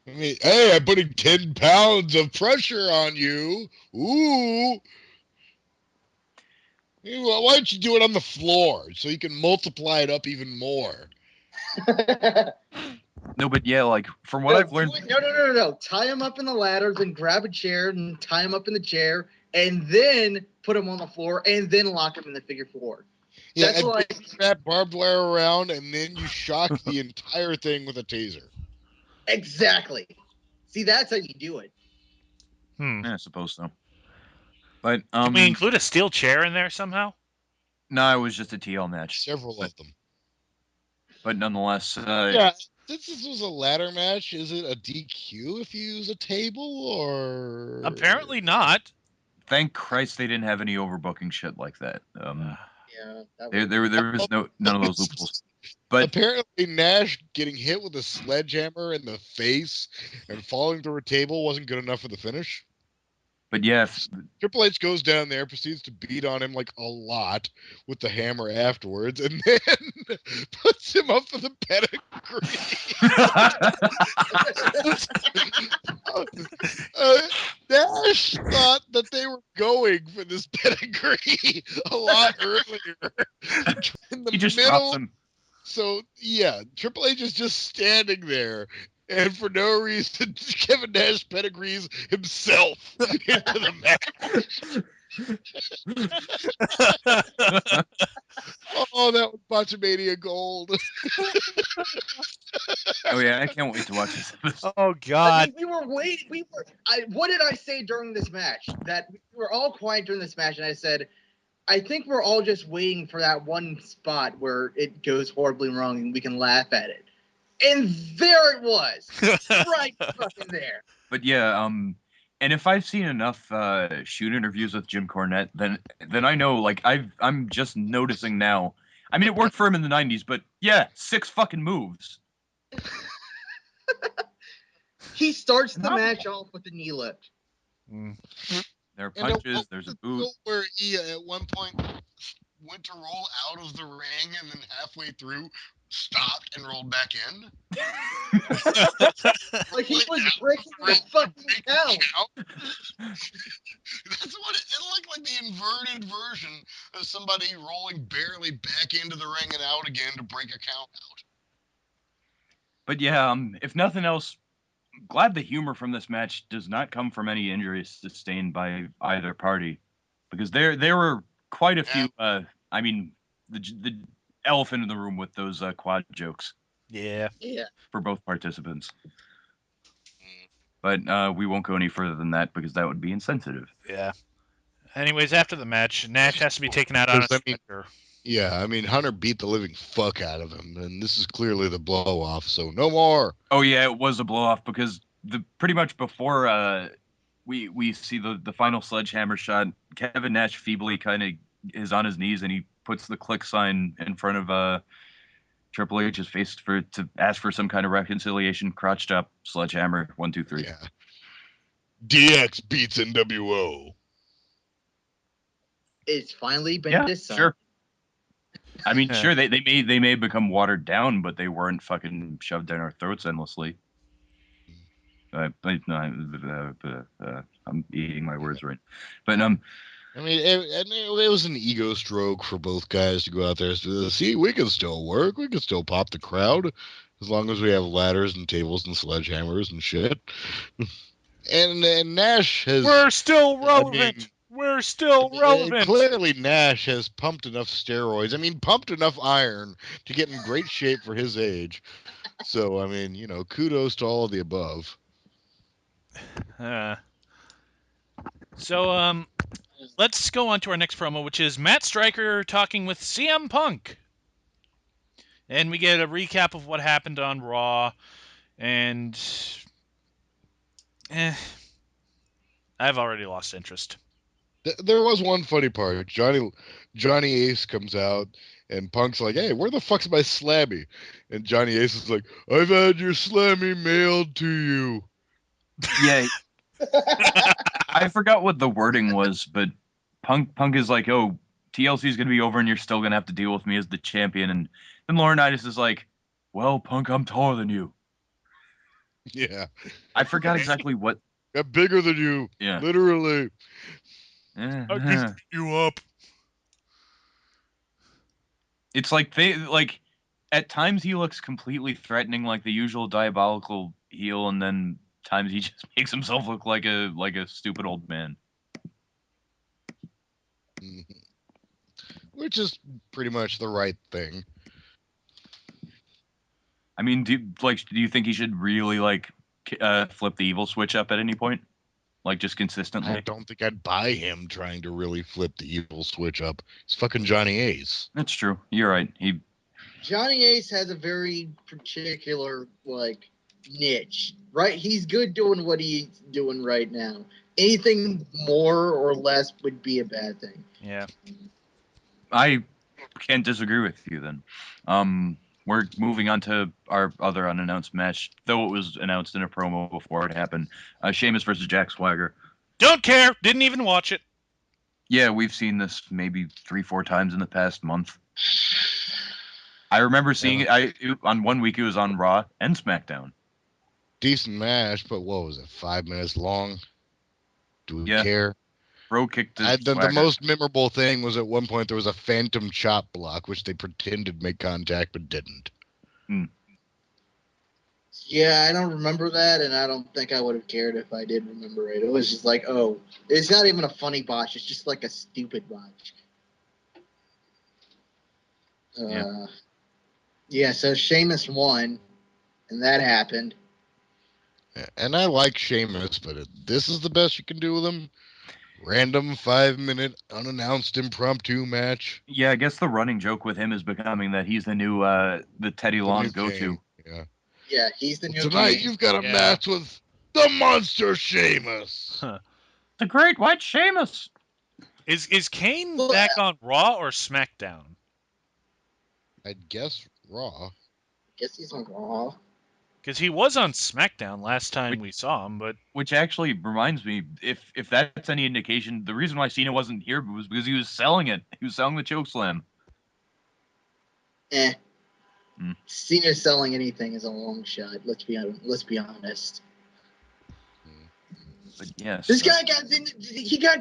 Speaker 1: I mean, hey, I'm putting 10 pounds of pressure on you. Ooh. Hey, why don't you do it on the floor so you can multiply it up even more?
Speaker 2: No, but yeah, like from what I've learned,
Speaker 3: No. Tie him up in the ladder, then grab a chair and tie him up in the chair, and then put him on the floor, and then lock him in the figure four.
Speaker 1: Yeah,
Speaker 3: That's
Speaker 1: and
Speaker 3: like
Speaker 1: wrap barbed wire around, and then you shock the entire thing with a taser.
Speaker 3: exactly. See, that's how you do it.
Speaker 2: I suppose so. But
Speaker 4: Can we include a steel chair in there somehow?
Speaker 2: no, it was just a TL match.
Speaker 1: Several of them.
Speaker 2: But nonetheless,
Speaker 1: Yeah, since this was a ladder match, is it a DQ if you use a table, or
Speaker 4: Apparently not.
Speaker 2: thank Christ they didn't have any overbooking shit like that.
Speaker 3: Yeah.
Speaker 2: There was none of those loopholes. But
Speaker 1: apparently Nash getting hit with a sledgehammer in the face and falling through a table wasn't good enough for the finish.
Speaker 2: But yeah,
Speaker 1: Triple H goes down there, proceeds to beat on him like a lot with the hammer afterwards, and then puts him up for the pedigree. Nash thought that they were going for this pedigree a lot earlier. In the
Speaker 2: he just drops
Speaker 1: middle.
Speaker 2: him.
Speaker 1: So, yeah, Triple H is just standing there. And for no reason, Kevin Nash pedigrees himself into the match. Oh, that was Botchamania gold.
Speaker 2: Oh yeah, I can't wait to watch this episode.
Speaker 4: Oh
Speaker 3: I
Speaker 4: God.
Speaker 3: mean, we were waiting. What did I say during this match? That we were all quiet during this match, and I said, I think we're all just waiting for that one spot where it goes horribly wrong and we can laugh at it. And there it was, right fucking there.
Speaker 2: But yeah, And if I've seen enough shoot interviews with Jim Cornette, then I know, like, I'm just noticing now. I mean, it worked for him in the 90s, but yeah, 6 fucking moves.
Speaker 3: He starts the match off with the knee lift.
Speaker 2: There are punches, there's a boot.
Speaker 1: Where he at one point went to roll out of the ring and then halfway through stopped and rolled back in.
Speaker 3: Like he was breaking the fucking count.
Speaker 1: That's what it looked like, the inverted version of somebody rolling barely back into the ring and out again to break a count out.
Speaker 2: But yeah, if nothing else, glad the humor from this match does not come from any injuries sustained by either party, because there were quite a few. I mean, the elephant in the room with those quad jokes.
Speaker 3: Yeah.
Speaker 2: For both participants. But we won't go any further than that because that would be insensitive.
Speaker 4: Yeah. Anyways, after the match, Nash has to be taken out on a stretcher.
Speaker 1: Yeah, I mean, Hunter beat the living fuck out of him, and this is clearly the blow-off, so no more.
Speaker 2: Oh, yeah, it was a blow-off because pretty much before we see the final sledgehammer shot, Kevin Nash feebly kind of is on his knees, and he puts the click sign in front of Triple H's face to ask for some kind of reconciliation. Crotched up, sledgehammer, 1, 2, 3.
Speaker 1: Yeah. DX beats NWO.
Speaker 3: It's finally been decided.
Speaker 2: Sure. I mean, sure, they may become watered down, but they weren't fucking shoved down our throats endlessly. I'm eating my words right, but
Speaker 1: I mean, it was an ego stroke for both guys to go out there and say, see, we can still work, we can still pop the crowd, as long as we have ladders and tables and sledgehammers and shit. and Nash has.
Speaker 4: We're still relevant.
Speaker 1: I mean,
Speaker 4: we're still relevant.
Speaker 1: Clearly, Nash has pumped enough steroids. I mean, pumped enough iron to get in great shape for his age. So, I mean, you know, kudos to all of the above.
Speaker 4: So, let's go on to our next promo, which is Matt Stryker talking with CM Punk. And we get a recap of what happened on Raw. And I've already lost interest.
Speaker 1: There was one funny part. Johnny Ace comes out, and Punk's like, hey, where the fuck's my Slammy? And Johnny Ace is like, I've had your Slammy mailed to you.
Speaker 2: Yeah. I forgot what the wording was, but Punk is like, oh, TLC's going to be over and you're still going to have to deal with me as the champion. And then Laurinaitis is like, well, Punk, I'm taller than you.
Speaker 1: Yeah.
Speaker 2: I forgot exactly what.
Speaker 1: I'm bigger than you.
Speaker 2: Yeah.
Speaker 1: Literally.
Speaker 4: I can beat you up.
Speaker 2: It's like at times he looks completely threatening, like the usual diabolical heel, and then times he just makes himself look like a stupid old man.
Speaker 1: Which is pretty much the right thing.
Speaker 2: I mean, do you think he should really flip the evil switch up at any point? Like, just consistently?
Speaker 1: I don't think I'd buy him trying to really flip the evil switch up. It's fucking Johnny Ace.
Speaker 2: That's true. You're right.
Speaker 3: Johnny Ace has a very particular, niche, right? He's good doing what he's doing right now. Anything more or less would be a bad thing.
Speaker 4: Yeah.
Speaker 2: I can't disagree with you then. We're moving on to our other unannounced match, though it was announced in a promo before it happened. Sheamus versus Jack Swagger.
Speaker 4: Don't care. Didn't even watch it.
Speaker 2: Yeah, we've seen this maybe 3-4 times in the past month. I remember seeing it. On one week it was on Raw and SmackDown.
Speaker 1: Decent match, but what was it, 5 minutes long? Do we care?
Speaker 2: Bro kicked
Speaker 1: the most memorable thing was at one point there was a phantom chop block, which they pretended made contact but didn't.
Speaker 3: Yeah, I don't remember that, and I don't think I would have cared if I did remember it. It was just like, oh, it's not even a funny botch. It's just like a stupid botch. Yeah, so Sheamus won, and that happened.
Speaker 1: And I like Sheamus, but this is the best you can do with him? Random 5-minute unannounced impromptu match.
Speaker 2: Yeah, I guess the running joke with him is becoming that he's the new the Teddy Long go-to.
Speaker 1: Yeah.
Speaker 3: Yeah, he's the new
Speaker 1: tonight king. You've got a match with The monster Sheamus.
Speaker 2: The Great White Sheamus.
Speaker 4: Is Kane
Speaker 3: Well,
Speaker 4: back on Raw or SmackDown?
Speaker 1: I'd guess Raw.
Speaker 3: guess he's on Raw.
Speaker 4: Because he was on SmackDown last time we saw him, but
Speaker 2: Which actually reminds me, if that's any indication, the reason why Cena wasn't here was because he was selling it. He was selling the chokeslam.
Speaker 3: Cena selling anything is a long shot. Let's be honest.
Speaker 2: But yes,
Speaker 3: This guy got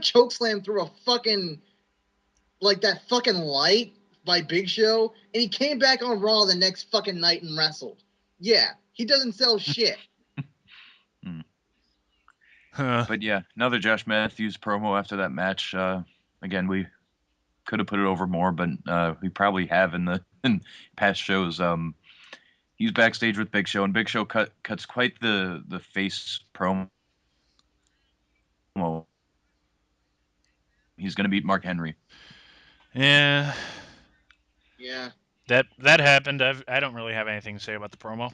Speaker 3: chokeslammed through a fucking that fucking light by Big Show, and he came back on Raw the next fucking night and wrestled. Yeah, he doesn't sell shit.
Speaker 2: But yeah, another Josh Matthews promo after that match. Again, we could have put it over more, but we probably have in past shows. He's backstage with Big Show, and Big Show cuts quite the face promo. He's going to beat Mark Henry.
Speaker 4: yeah, that happened. I don't really have anything to say about the promo.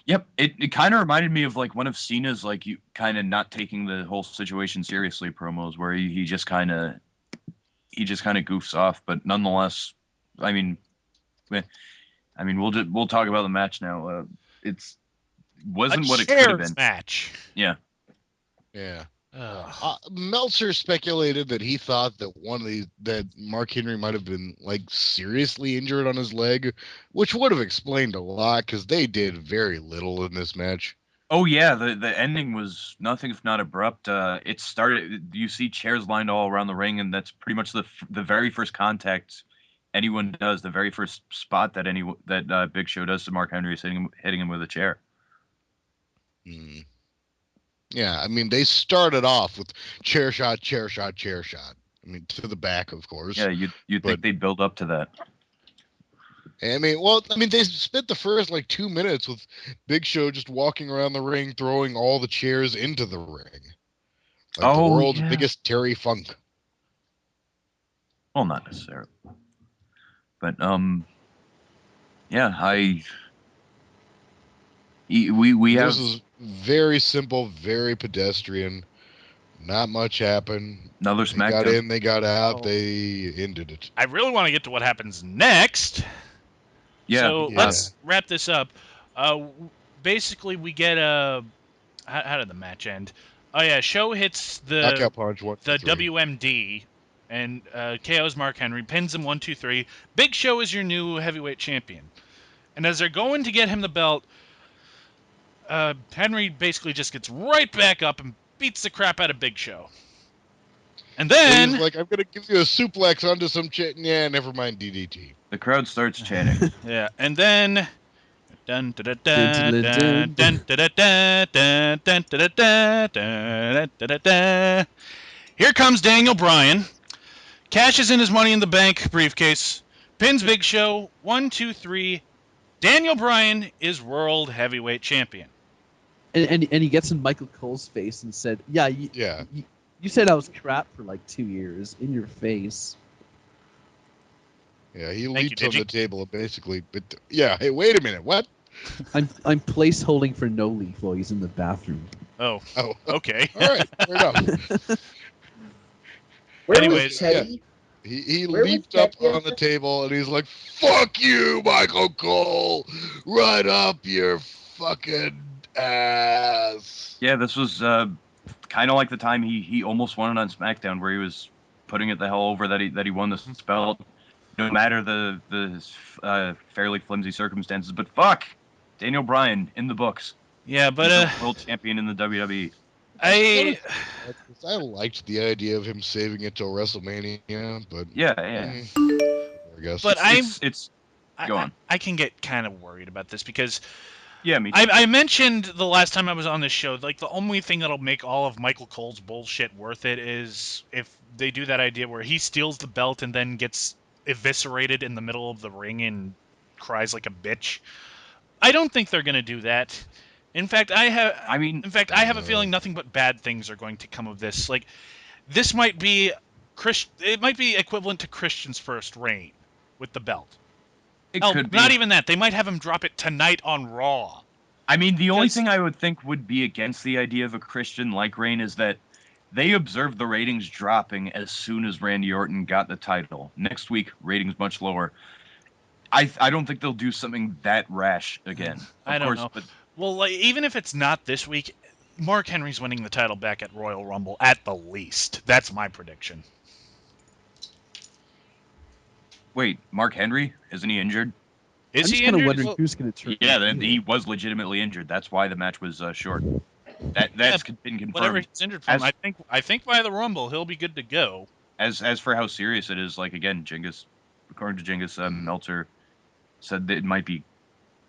Speaker 2: Yep, it kind of reminded me of like one of Cena's like you kind of not taking the whole situation seriously promos, where he just kind of goofs off, but nonetheless, I mean we'll talk about the match now. It's wasn't what it could have been.
Speaker 4: Match.
Speaker 2: Yeah.
Speaker 1: Meltzer speculated that he thought that that Mark Henry might have been like seriously injured on his leg, which would have explained a lot because they did very little in this match.
Speaker 2: Oh yeah, the ending was nothing if not abrupt. It started. You see chairs lined all around the ring, and that's pretty much the very first contact anyone does. The very first spot that Big Show does to Mark Henry is hitting him with a chair.
Speaker 1: Yeah, I mean, they started off with chair shot. I mean, to the back, of course.
Speaker 2: Yeah, you'd think they'd build up to that.
Speaker 1: I mean, they spent the first 2 minutes with Big Show just walking around the ring, throwing all the chairs into the ring. Like the world's biggest Terry Funk.
Speaker 2: Well, not necessarily. But, yeah,
Speaker 1: This is very simple, very pedestrian. Not much happened.
Speaker 2: Another SmackDown.
Speaker 1: They got in, they got out, they ended it.
Speaker 4: I really want to get to what happens next.
Speaker 2: Yeah.
Speaker 4: So let's wrap this up. Basically, we get a... How did the match end? Oh, yeah, Show hits the
Speaker 1: Knockout punch,
Speaker 4: the WMD, and KO's Mark Henry, pins him 1, 2, 3. Big Show is your new heavyweight champion. And as they're going to get him the belt, Henry basically just gets right back up and beats the crap out of Big Show. And then...
Speaker 1: he's like, I'm going to give you a suplex onto some shit. Yeah, never mind DDT.
Speaker 2: The crowd starts chanting.
Speaker 4: Yeah, and then... Dun, da, da, da, dun, dun, da, da, da, dun, dun, da, da, da, dun, da, da, da. Here comes Daniel Bryan. Cashes in his Money in the Bank briefcase. Pins Big Show. 1, 2, 3. Daniel Bryan is World Heavyweight Champion.
Speaker 5: And he gets in Michael Cole's face and said, you said I was crap for 2 years. In your face.
Speaker 1: Yeah, he leaps on the table basically. But yeah, hey, wait a minute, what?
Speaker 5: I'm place holding for No Leaf while he's in the bathroom.
Speaker 4: Oh, okay.
Speaker 1: All right, fair enough.
Speaker 4: Anyways,
Speaker 1: he leaped up on the table and he's like, "Fuck you, Michael Cole, right up your fucking ass."
Speaker 2: Yeah, this was kind of like the time he almost won it on SmackDown, where he was putting it the hell over that he won this belt, no matter the fairly flimsy circumstances. But fuck, Daniel Bryan in the books.
Speaker 4: Yeah, but
Speaker 2: world champion in the WWE.
Speaker 1: I liked the idea of him saving it till WrestleMania, but
Speaker 2: yeah.
Speaker 1: I guess.
Speaker 4: But
Speaker 2: go on.
Speaker 4: I can get kind of worried about this because
Speaker 2: me too.
Speaker 4: I mentioned the last time I was on this show, the only thing that'll make all of Michael Cole's bullshit worth it is if they do that idea where he steals the belt and then gets eviscerated in the middle of the ring and cries like a bitch. I don't think they're going to do that. In fact, I have a feeling nothing but bad things are going to come of this. This might be it might be equivalent to Christian's first reign with the belt.
Speaker 2: It could be.
Speaker 4: Not even that. They might have him drop it tonight on Raw.
Speaker 2: I mean, the only thing I would think would be against the idea of a Christian like Reign is that they observed the ratings dropping as soon as Randy Orton got the title. Next week, ratings much lower. I don't think they'll do something that rash again.
Speaker 4: I don't know. But well, like, even if it's not this week, Mark Henry's winning the title back at Royal Rumble at the least. That's my prediction.
Speaker 2: Wait, Mark Henry? Isn't he injured?
Speaker 4: Is he
Speaker 5: injured? I'm just kind of wondering
Speaker 4: well,
Speaker 5: who's going to turn.
Speaker 2: Yeah, he was legitimately injured. That's why the match was short. That's been confirmed.
Speaker 4: Whatever he's injured from, I think by the Rumble he'll be good to go.
Speaker 2: As for how serious it is, like again, according to Jingus, Meltzer said that it might be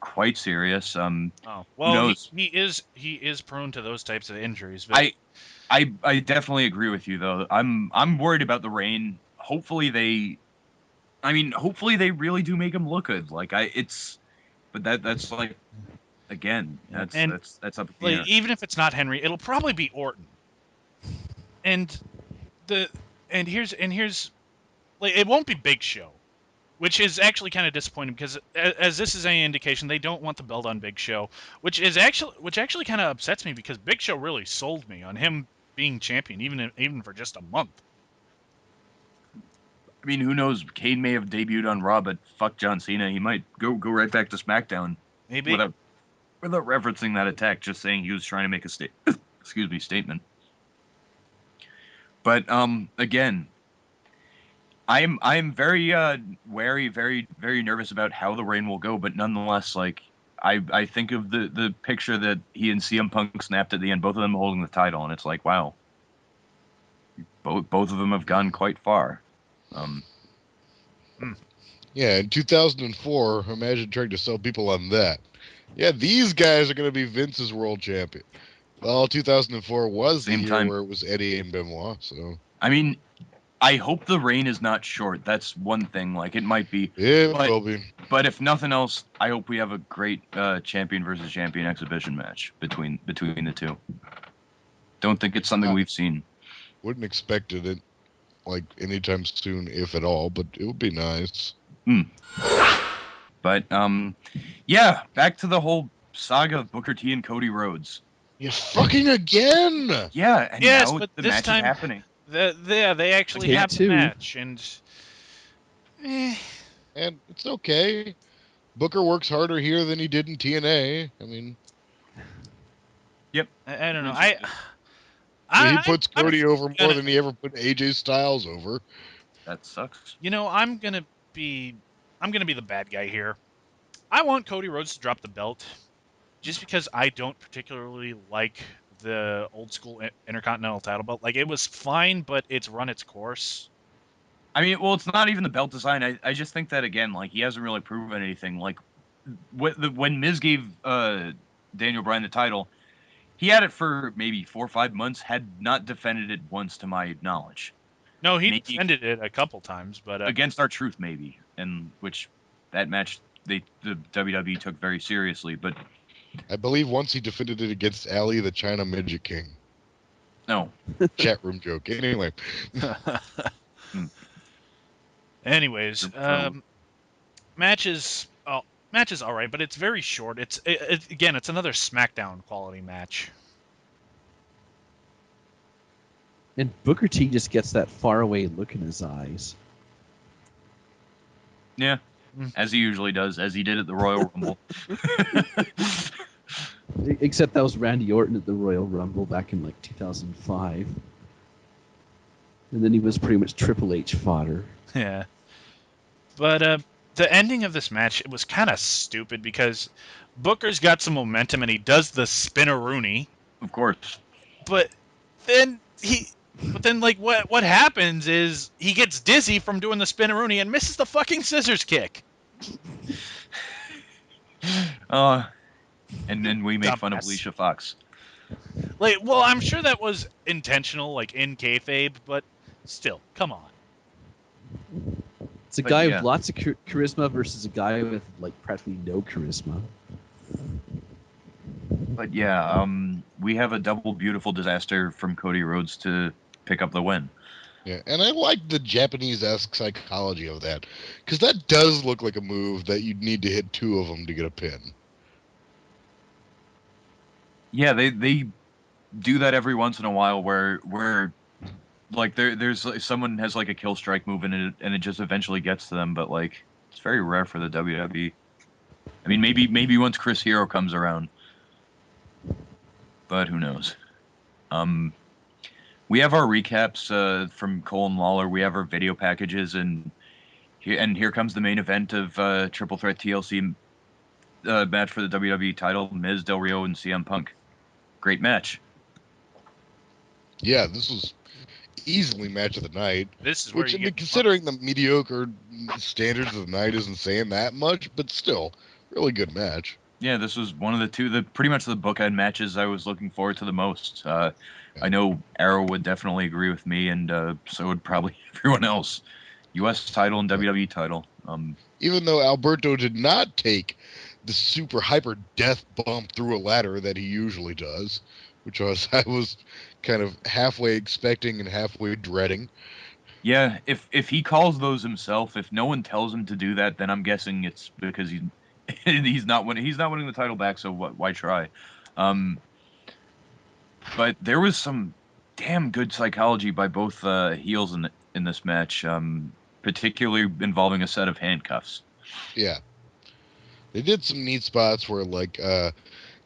Speaker 2: quite serious.
Speaker 4: Well,
Speaker 2: who knows?
Speaker 4: He is prone to those types of injuries. But
Speaker 2: I definitely agree with you though. I'm worried about the Reign. Hopefully they really do make him look good. But that's like, again, that's up in the air.
Speaker 4: Even if it's not Henry, it'll probably be Orton. And here's like, it won't be Big Show, which is actually kind of disappointing because as this is any indication, they don't want the belt on Big Show, which actually kind of upsets me because Big Show really sold me on him being champion, even for just a month.
Speaker 2: I mean, who knows? Kane may have debuted on Raw, but fuck John Cena, he might go right back to SmackDown.
Speaker 4: Maybe
Speaker 2: without referencing that attack, just saying he was trying to make a statement. But again, I'm very wary, very very nervous about how the Reign will go. But nonetheless, like I think of the picture that he and CM Punk snapped at the end, both of them holding the title, and it's like, wow, both of them have gone quite far.
Speaker 1: Yeah, in 2004, imagine trying to sell people on that. Yeah, these guys are going to be Vince's world champion. Well, 2004 was the year where it was Eddie and Benoit, so...
Speaker 2: I mean, I hope the Reign is not short. That's one thing. Like, it might be.
Speaker 1: It will be.
Speaker 2: But if nothing else, I hope we have a great champion versus champion exhibition match between the two. Don't think it's something we've seen.
Speaker 1: Wouldn't expect it, like, anytime soon, if at all, but it would be nice.
Speaker 2: But, yeah, back to the whole saga of Booker T and Cody Rhodes.
Speaker 1: You fucking again!
Speaker 2: Yeah, and
Speaker 4: yes,
Speaker 2: now
Speaker 4: but
Speaker 2: the
Speaker 4: this
Speaker 2: match
Speaker 4: time,
Speaker 2: is happening.
Speaker 4: They actually have the match, and
Speaker 1: it's okay. Booker works harder here than he did in TNA. I mean,
Speaker 2: yep.
Speaker 4: I don't know.
Speaker 1: He puts Cody over more than he ever put AJ Styles over.
Speaker 2: That sucks.
Speaker 4: You know, I'm gonna be the bad guy here. I want Cody Rhodes to drop the belt, just because I don't particularly like the old school Intercontinental title belt. Like, it was fine, but it's run its course.
Speaker 2: I mean, well, it's not even the belt design. I just think that, again, like, he hasn't really proven anything. Like, when Miz gave Daniel Bryan the title, he had it for maybe 4 or 5 months, had not defended it once to my knowledge.
Speaker 4: No, he defended it a couple times, but
Speaker 2: against R-Truth, maybe, and which that match the WWE took very seriously. But
Speaker 1: I believe once he defended it against Ali, the China Midget King.
Speaker 2: No.
Speaker 1: Chat room joke. Anyway.
Speaker 4: Anyways, match is all right, but it's very short. It's another SmackDown quality match.
Speaker 5: And Booker T just gets that faraway look in his eyes.
Speaker 2: Yeah, as he usually does, as he did at the Royal Rumble.
Speaker 5: Except that was Randy Orton at the Royal Rumble back in like 2005. And then he was pretty much Triple H fodder.
Speaker 4: Yeah. But the ending of this match, it was kind of stupid because Booker's got some momentum and he does the spin-a-rooney.
Speaker 2: Of course.
Speaker 4: But then what happens is he gets dizzy from doing the spin-a-rooney and misses the fucking scissors kick.
Speaker 2: And then we make fun of Alicia Fox.
Speaker 4: Like, well, I'm sure that was intentional, like in kayfabe, but still, come on.
Speaker 5: It's a guy with lots of charisma versus a guy with like practically no charisma.
Speaker 2: But yeah, we have a double beautiful disaster from Cody Rhodes to pick up the win.
Speaker 1: Yeah, and I like the Japanese-esque psychology of that, because that does look like a move that you'd need to hit 2 of them to get a pin.
Speaker 2: Yeah, they do that every once in a while where like there's someone has like a kill strike move and it just eventually gets to them, but like it's very rare for the WWE. I mean, maybe once Chris Hero comes around, but who knows? We have our recaps from Cole and Lawler. We have our video packages, and here comes the main event of Triple Threat TLC match for the WWE title: Miz, Del Rio, and CM Punk. Great match.
Speaker 1: Yeah, this was easily match of the night.
Speaker 4: This is where
Speaker 1: Which,
Speaker 4: you
Speaker 1: I mean,
Speaker 4: get
Speaker 1: considering the mediocre standards of the night isn't saying that much, but still, really good match.
Speaker 2: Yeah, this was one of the pretty much the bookend matches I was looking forward to the most. I know Arrow would definitely agree with me, and so would probably everyone else. U.S. title and WWE title.
Speaker 1: Even though Alberto did not take the super hyper death bump through a ladder that he usually does, which I was kind of halfway expecting and halfway dreading.
Speaker 2: Yeah, if he calls those himself, if no one tells him to do that, then I'm guessing it's because he's not winning the title back. So why try? But there was some damn good psychology by both heels in this match, particularly involving a set of handcuffs.
Speaker 1: Yeah. They did some neat spots where, like, I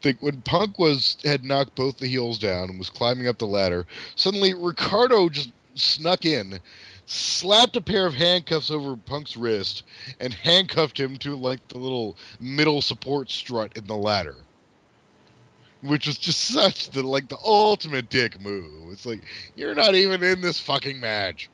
Speaker 1: think when Punk had knocked both the heels down and was climbing up the ladder, suddenly Ricardo just snuck in, slapped a pair of handcuffs over Punk's wrist, and handcuffed him to, like, the little middle support strut in the ladder. Which was just such the ultimate dick move. It's like, you're not even in this fucking match.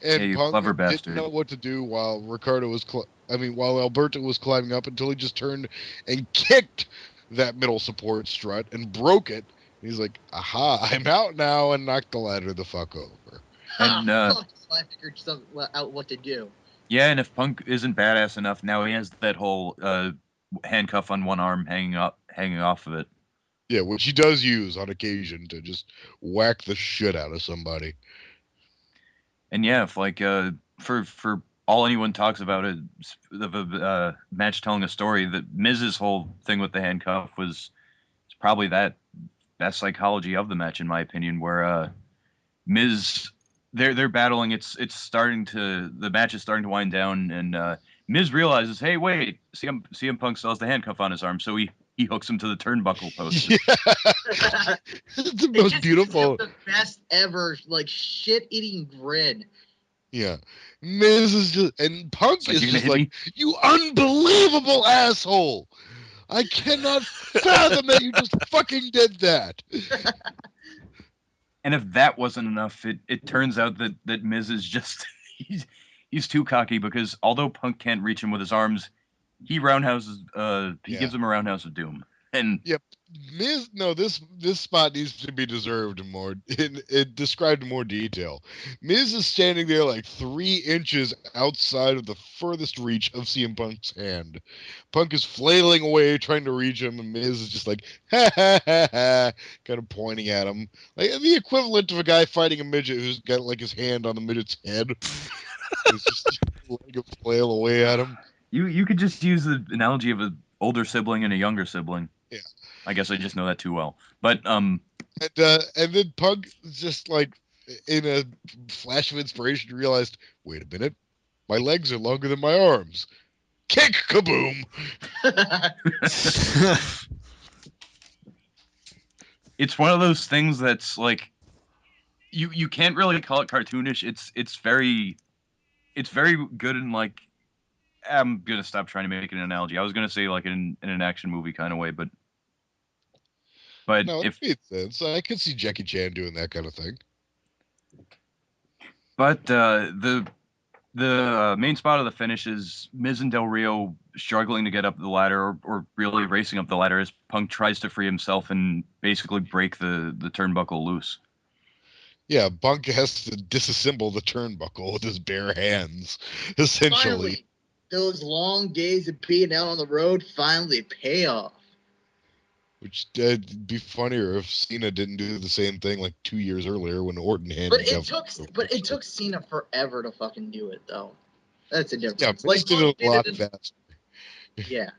Speaker 2: Yeah,
Speaker 1: And
Speaker 2: you
Speaker 1: Punk
Speaker 2: clever
Speaker 1: didn't
Speaker 2: bastard.
Speaker 1: know what to do while while Alberto was climbing up until he just turned and kicked that middle support strut and broke it. He's like, "Aha! I'm out now," and knocked the ladder the fuck over.
Speaker 2: And
Speaker 3: Fuck, I figured out what to do.
Speaker 2: yeah, and if Punk isn't badass enough, now he has that whole handcuff on one arm hanging off of it.
Speaker 1: Yeah, which he does use on occasion to just whack the shit out of somebody.
Speaker 2: And yeah, if like for all anyone talks about it, of a match telling a story, that Miz's whole thing with the handcuff was probably that best psychology of the match, in my opinion, where Miz they're battling. The match is starting to wind down, and Miz realizes, hey, wait, CM Punk still has the handcuff on his arm, so he hooks him to the turnbuckle post.
Speaker 1: Yeah, it's the most
Speaker 3: just
Speaker 1: beautiful.
Speaker 3: the best ever, like shit-eating grin.
Speaker 1: Yeah, Miz is just, and Punk
Speaker 2: Like,
Speaker 1: is
Speaker 2: you're gonna
Speaker 1: just
Speaker 2: hit
Speaker 1: like,
Speaker 2: me?
Speaker 1: you unbelievable asshole. I cannot fathom that you just fucking did that.
Speaker 2: And if that wasn't enough, it turns out that Miz is just he's too cocky, because although Punk can't reach him with his arms, he he
Speaker 1: Yeah.
Speaker 2: gives him a roundhouse of doom. And
Speaker 1: Yep. Miz, no, this spot needs to be deserved more. It described in more detail. Miz is standing there like 3 inches outside of the furthest reach of CM Punk's hand. Punk is flailing away trying to reach him, and Miz is just like, ha ha ha ha, kind of pointing at him. Like the equivalent of a guy fighting a midget who's got like his hand on the midget's head. It's just letting him flail away at him.
Speaker 2: you could just use the analogy of an older sibling and a younger sibling.
Speaker 1: Yeah.
Speaker 2: I guess I just know that too well. But
Speaker 1: And then Punk just like in a flash of inspiration realized, wait a minute, my legs are longer than my arms. Kick, kaboom!
Speaker 2: it's one of those things that's like you can't really call it cartoonish. It's very good in, like, I'm gonna stop trying to make an analogy. I was gonna say like in an action movie kind of way, but
Speaker 1: No, it
Speaker 2: if
Speaker 1: made sense. I could see Jackie Chan doing that kind of thing.
Speaker 2: but the main spot of the finish is Miz and Del Rio struggling to get up the ladder, or really racing up the ladder, as Punk tries to free himself and basically break the turnbuckle loose.
Speaker 1: Yeah, Punk has to disassemble the turnbuckle with his bare hands, essentially.
Speaker 3: Finally, those long days of being out on the road finally pay off.
Speaker 1: Which would be funnier if Cena didn't do the same thing like 2 years earlier when Orton handed
Speaker 3: But it took Cena forever to fucking do it, though. That's a difference.
Speaker 1: Yeah,
Speaker 3: Like
Speaker 1: Miz did it
Speaker 3: Punk
Speaker 1: a lot
Speaker 3: did it.
Speaker 1: faster.
Speaker 3: Yeah.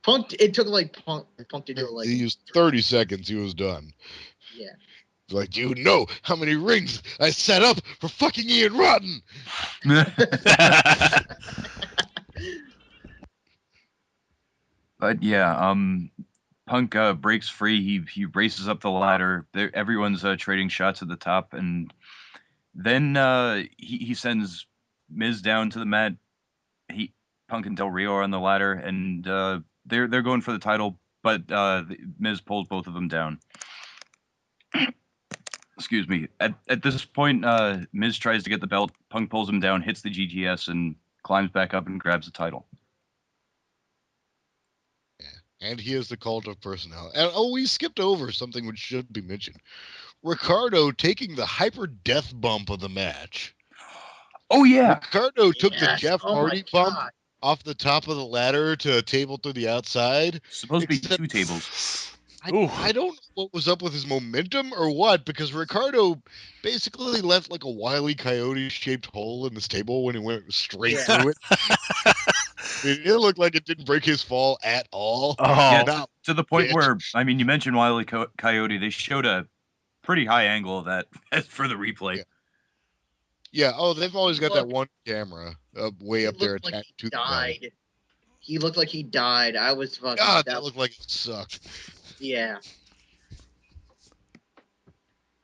Speaker 3: Punk. It took like Punk to do it like
Speaker 1: He used 30 seconds. He was done.
Speaker 3: yeah.
Speaker 1: Like, do you know how many rings I set up for fucking Ian Rotten?
Speaker 2: But yeah, Punk breaks free. He races up the ladder. Everyone's trading shots at the top, and then he sends Miz down to the mat. Punk and Del Rio are on the ladder, and they're going for the title, but Miz pulls both of them down. Excuse me. At this point, Miz tries to get the belt. Punk pulls him down, hits the GTS, and climbs back up and grabs the title.
Speaker 1: And he is the cult of personality. And we skipped over something which should be mentioned. Ricardo taking the hyper death bump of the match.
Speaker 2: Oh yeah,
Speaker 1: Ricardo took the
Speaker 3: Yes.
Speaker 1: Jeff
Speaker 3: Oh my
Speaker 1: Hardy bump
Speaker 3: God.
Speaker 1: off the top of the ladder to a table through the outside.
Speaker 2: supposed to be
Speaker 1: Except-
Speaker 2: 2 tables.
Speaker 1: I don't know what was up with his momentum or what, because Ricardo basically left like a Wile E. Coyote shaped hole in this table when he went straight
Speaker 3: Yeah.
Speaker 1: through it. It looked like it didn't break his fall at all.
Speaker 4: Oh,
Speaker 2: Yeah,
Speaker 1: Not
Speaker 2: to the point
Speaker 1: bit.
Speaker 2: where, I mean, you mentioned Wile E. Coyote. They showed a pretty high angle of that for the replay.
Speaker 1: Yeah. Yeah. Oh, they've always got that
Speaker 3: Look,
Speaker 1: one camera way
Speaker 3: he
Speaker 1: up there
Speaker 3: looked like
Speaker 1: attached
Speaker 3: he
Speaker 1: to the bed.
Speaker 3: died. He looked like he died. I was fucking.
Speaker 1: God, that looked like it sucked.
Speaker 3: Yeah.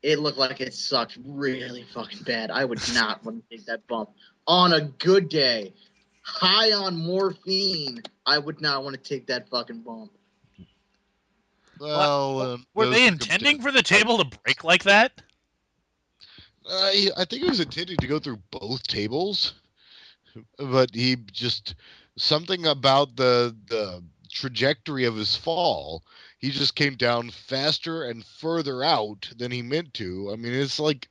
Speaker 3: It looked like it sucked really fucking bad. I would not want to take that bump. On a good day, high on morphine, I would not want to take that fucking bump.
Speaker 1: Well,
Speaker 4: were
Speaker 1: those
Speaker 4: they intending
Speaker 1: circumstances-
Speaker 4: for the table to break like that?
Speaker 1: I think he was intending to go through both tables, but he just something about the trajectory of his fall. He just came down faster and further out than he meant to. I mean, it's like,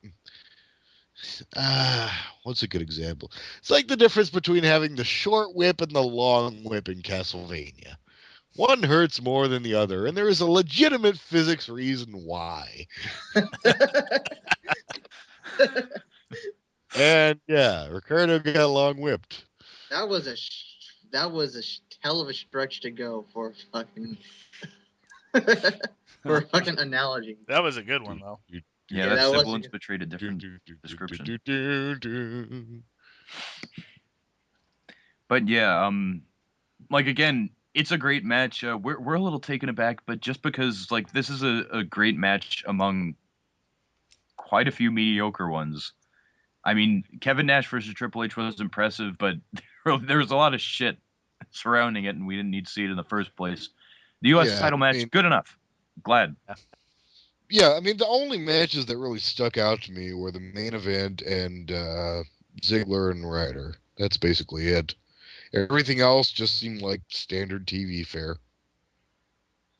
Speaker 1: what's a good example? It's like the difference between having the short whip and the long whip in Castlevania. One hurts more than the other, and there is a legitimate physics reason why. And yeah, Ricardo got long whipped.
Speaker 3: That was a hell of a stretch to go for a fucking for a fucking analogy.
Speaker 4: That was a good one, though.
Speaker 2: Yeah,
Speaker 3: that
Speaker 2: that
Speaker 3: was
Speaker 2: sibilance
Speaker 3: a-
Speaker 2: betrayed a different description. But yeah, like again, it's a great match. We're a little taken aback, but just because like this is a great match among quite a few mediocre ones. I mean, Kevin Nash versus Triple H was impressive, but there was a lot of shit surrounding it, and we didn't need to see it in the first place. The U.S.
Speaker 1: Yeah,
Speaker 2: title match,
Speaker 1: I mean-
Speaker 2: good enough. Glad.
Speaker 1: Yeah, I mean, the only matches that really stuck out to me were the main event and Ziggler and Ryder. That's basically it. Everything else just seemed like standard TV fare.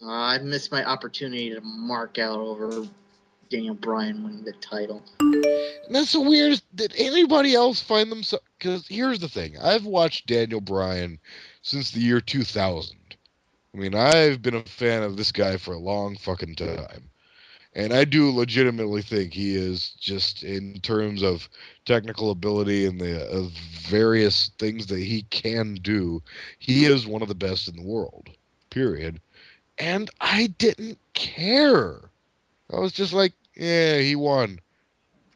Speaker 3: I missed my opportunity to mark out over Daniel Bryan winning the title.
Speaker 1: And that's the weirdest. Did anybody else find themselves? Because here's the thing: I've watched Daniel Bryan since the year 2000. I mean, I've been a fan of this guy for a long fucking time. And I do legitimately think he is just in terms of technical ability and the of various things that he can do, he is one of the best in the world. Period. And I didn't care. I was just like, yeah, he won.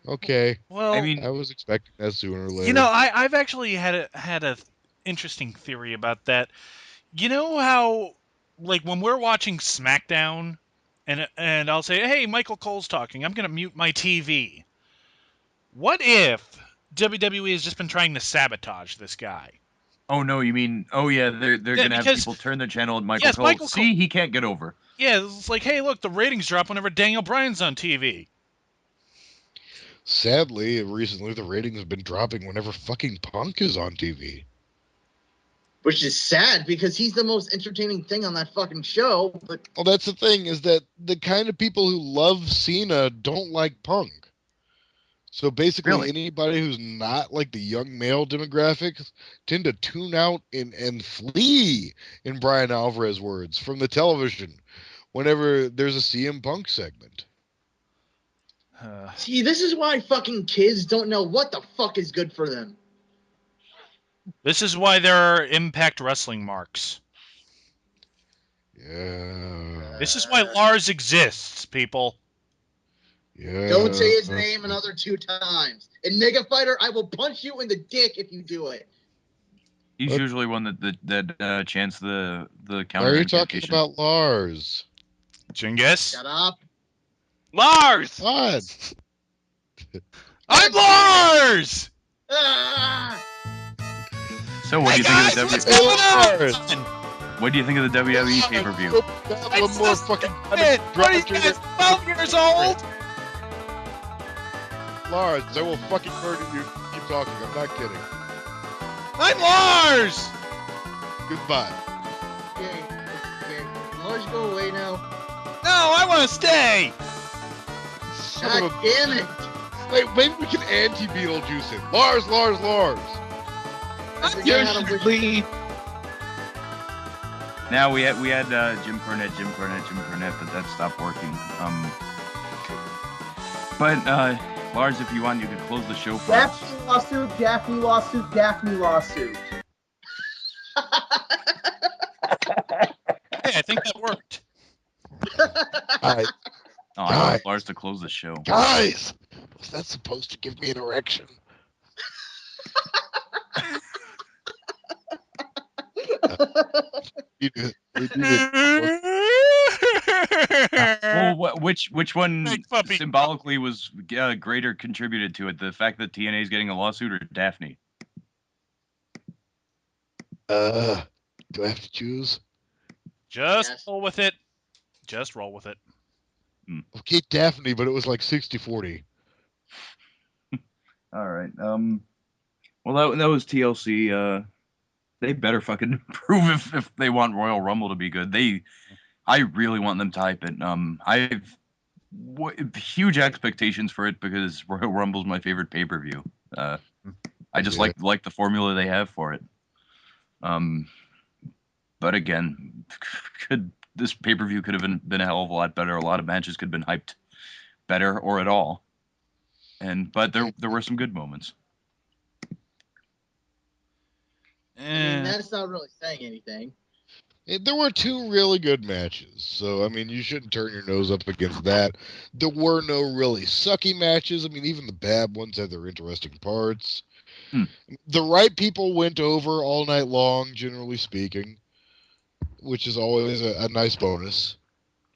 Speaker 1: Okay.
Speaker 4: Well,
Speaker 2: I mean,
Speaker 1: I was expecting that sooner or later.
Speaker 4: you know, I've actually had a interesting theory about that. You know how, like, when we're watching SmackDown, and I'll say, "Hey, Michael Cole's talking. I'm gonna mute my TV." What if WWE has just been trying to sabotage this guy?
Speaker 2: oh no, you mean, oh yeah, they're
Speaker 4: Yeah,
Speaker 2: gonna have
Speaker 4: because-
Speaker 2: people turn their channel and Michael
Speaker 4: Yes,
Speaker 2: Cole.
Speaker 4: Michael
Speaker 2: See, he can't get over.
Speaker 4: Yeah, it's like, hey, look, the ratings drop whenever Daniel Bryan's on TV.
Speaker 1: Sadly, recently the ratings have been dropping whenever fucking Punk is on TV.
Speaker 3: Which is sad because he's the most entertaining thing on that fucking show. But
Speaker 1: Well, that's the thing, is that the kind of people who love Cena don't like Punk. So basically,
Speaker 2: Really?
Speaker 1: anybody who's not like the young male demographics tend to tune out and flee, in Brian Alvarez words, from the television whenever there's a CM Punk segment.
Speaker 3: see, this is why fucking kids don't know what the fuck is good for them.
Speaker 4: This is why there are Impact Wrestling marks.
Speaker 1: Yeah.
Speaker 4: This is why Lars exists, people.
Speaker 1: Yeah.
Speaker 3: Don't say his name another 2 times. In Mega Fighter, I will punch you in the dick if you do it.
Speaker 2: He's
Speaker 1: What?
Speaker 2: usually one that chants the
Speaker 1: Why
Speaker 2: counter
Speaker 1: are you talking
Speaker 2: incantation.
Speaker 1: about Lars?
Speaker 4: Jingus.
Speaker 3: Shut up.
Speaker 6: Lars!
Speaker 1: What?
Speaker 4: I'm Lars!
Speaker 3: Ah!
Speaker 2: So what do you
Speaker 4: Hey
Speaker 2: think of
Speaker 4: guys,
Speaker 2: the
Speaker 4: what's
Speaker 2: W?
Speaker 4: going on?
Speaker 2: What do you think of the WWE pay-per-view?
Speaker 1: One more fucking
Speaker 4: What are you guys, 12 years old?
Speaker 1: Lars, I will fucking murder you. Keep talking. I'm not kidding.
Speaker 4: I'm Lars!
Speaker 1: Goodbye.
Speaker 3: Okay. Lars, go away now.
Speaker 4: No, I want to stay.
Speaker 1: Son of
Speaker 3: God
Speaker 1: a-
Speaker 3: damn it.
Speaker 1: Wait, maybe we can anti-Beetlejuice him. Lars.
Speaker 3: I forgot how to wish.
Speaker 2: Now we had Jim Cornette, but that stopped working. But Lars, if you want, you can close the show for us.
Speaker 7: Daphne lawsuit.
Speaker 4: Hey, I think that worked.
Speaker 1: Guys,
Speaker 2: Oh, I want Lars to close the show.
Speaker 1: guys, was that supposed to give me an erection? We did it.
Speaker 2: Well, which one
Speaker 4: Big puppy.
Speaker 2: symbolically was greater contributed to it? The fact that TNA is getting a lawsuit or Daphne?
Speaker 1: Do I have to choose?
Speaker 4: Just
Speaker 3: Yes.
Speaker 4: roll with it. Just roll with it.
Speaker 1: Okay, Daphne, but it was like 60-40.
Speaker 2: All right. Well, that was TLC. They better fucking improve if they want Royal Rumble to be good. I really want them to hype it. I've huge expectations for it because Royal Rumble's my favorite pay-per-view. I just
Speaker 1: Yeah.
Speaker 2: like the formula they have for it. But again, this pay-per-view could have been a hell of a lot better. A lot of matches could have been hyped better or at all. But there were some good moments.
Speaker 3: I mean, that's not really saying anything.
Speaker 1: There were 2 really good matches, so I mean, you shouldn't turn your nose up against that. There were no really sucky matches. I mean, even the bad ones had their interesting parts. The right people went over all night long, generally speaking, which is always a nice bonus.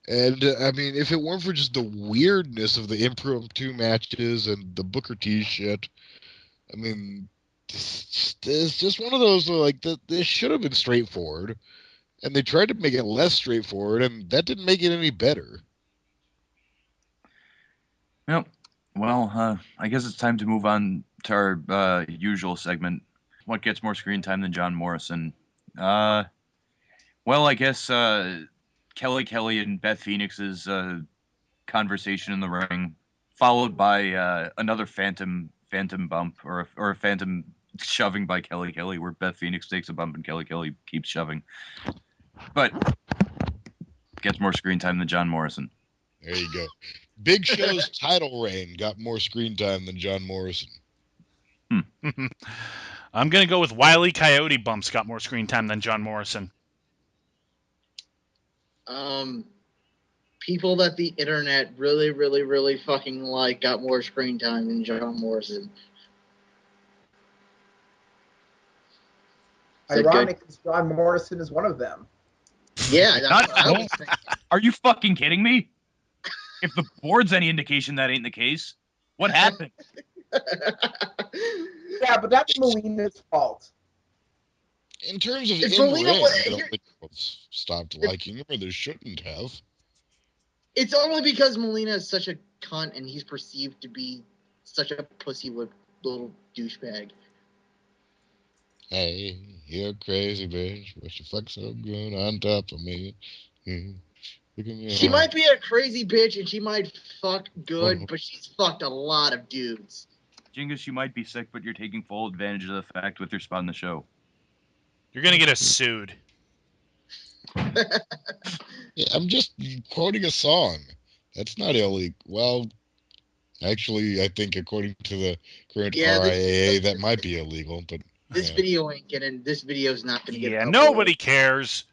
Speaker 1: And I mean, if it weren't for just the weirdness of the impromptu matches and the Booker T shit, I mean, it's just one of those where, like, this should have been straightforward. And they tried to make it less straightforward, and that didn't make it any better.
Speaker 2: Yep. Well, I guess it's time to move on to our usual segment. What gets more screen time than John Morrison? Well, I guess Kelly and Beth Phoenix's conversation in the ring, followed by another phantom bump or a phantom shoving by Kelly, where Beth Phoenix takes a bump and Kelly keeps shoving. But gets more screen time than John Morrison.
Speaker 1: There you go. Big Show's title reign got more screen time than John Morrison.
Speaker 4: I'm going to go with Wile E. Coyote bumps got more screen time than John Morrison.
Speaker 3: People that the internet really, really, really fucking like got more screen time than John Morrison. Is that
Speaker 7: Ironic, because John Morrison is one of them.
Speaker 3: Yeah, that's what I was thinking.
Speaker 2: Are you fucking kidding me? If the board's any indication, that ain't the case. What happened?
Speaker 7: Yeah, but that's Melina's fault.
Speaker 1: In terms of
Speaker 3: If
Speaker 1: in
Speaker 3: Melina
Speaker 1: ring,
Speaker 3: was-
Speaker 1: I don't think people stopped liking him, or they shouldn't have.
Speaker 3: It's only because Melina is such a cunt and he's perceived to be such a pussy little douchebag.
Speaker 1: Hey, you're a crazy bitch, but you fuck so good on top of me. Look at me.
Speaker 3: She might be a crazy bitch and she might fuck good, but she's fucked a lot of dudes.
Speaker 2: Jingus, you might be sick, but you're taking full advantage of the fact with your spot on the show.
Speaker 4: You're going to get us sued.
Speaker 1: Yeah, I'm just quoting a song. That's not illegal. Well, actually, I think according to the current RIAA, that might be illegal. But
Speaker 3: This video ain't getting. This video's not gonna get.
Speaker 4: Yeah,
Speaker 3: uploaded.
Speaker 4: nobody cares.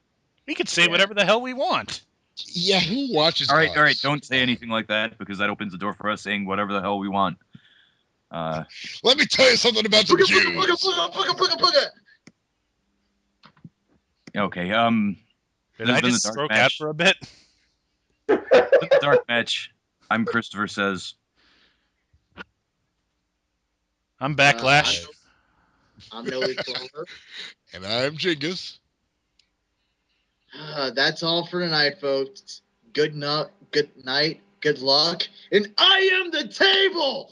Speaker 4: We could say whatever the hell we want.
Speaker 1: Yeah, who watches?
Speaker 2: All right,
Speaker 1: Cars?
Speaker 2: don't say anything like that because that opens the door for us saying whatever the hell we want.
Speaker 1: Let me tell you something about the
Speaker 3: Booga,
Speaker 1: Jews.
Speaker 3: booga, booga, booga, booga, booga.
Speaker 2: Okay,
Speaker 4: Did
Speaker 2: this
Speaker 4: I
Speaker 2: has been
Speaker 4: just
Speaker 2: the dark
Speaker 4: stroke out
Speaker 2: match.
Speaker 4: for a bit?
Speaker 2: The dark match. I'm Christopher Says.
Speaker 4: I'm Backlash.
Speaker 3: I'm Noe Clover.
Speaker 1: And I'm Jingus.
Speaker 3: That's all for tonight, folks. Good night, good luck, and I am the table!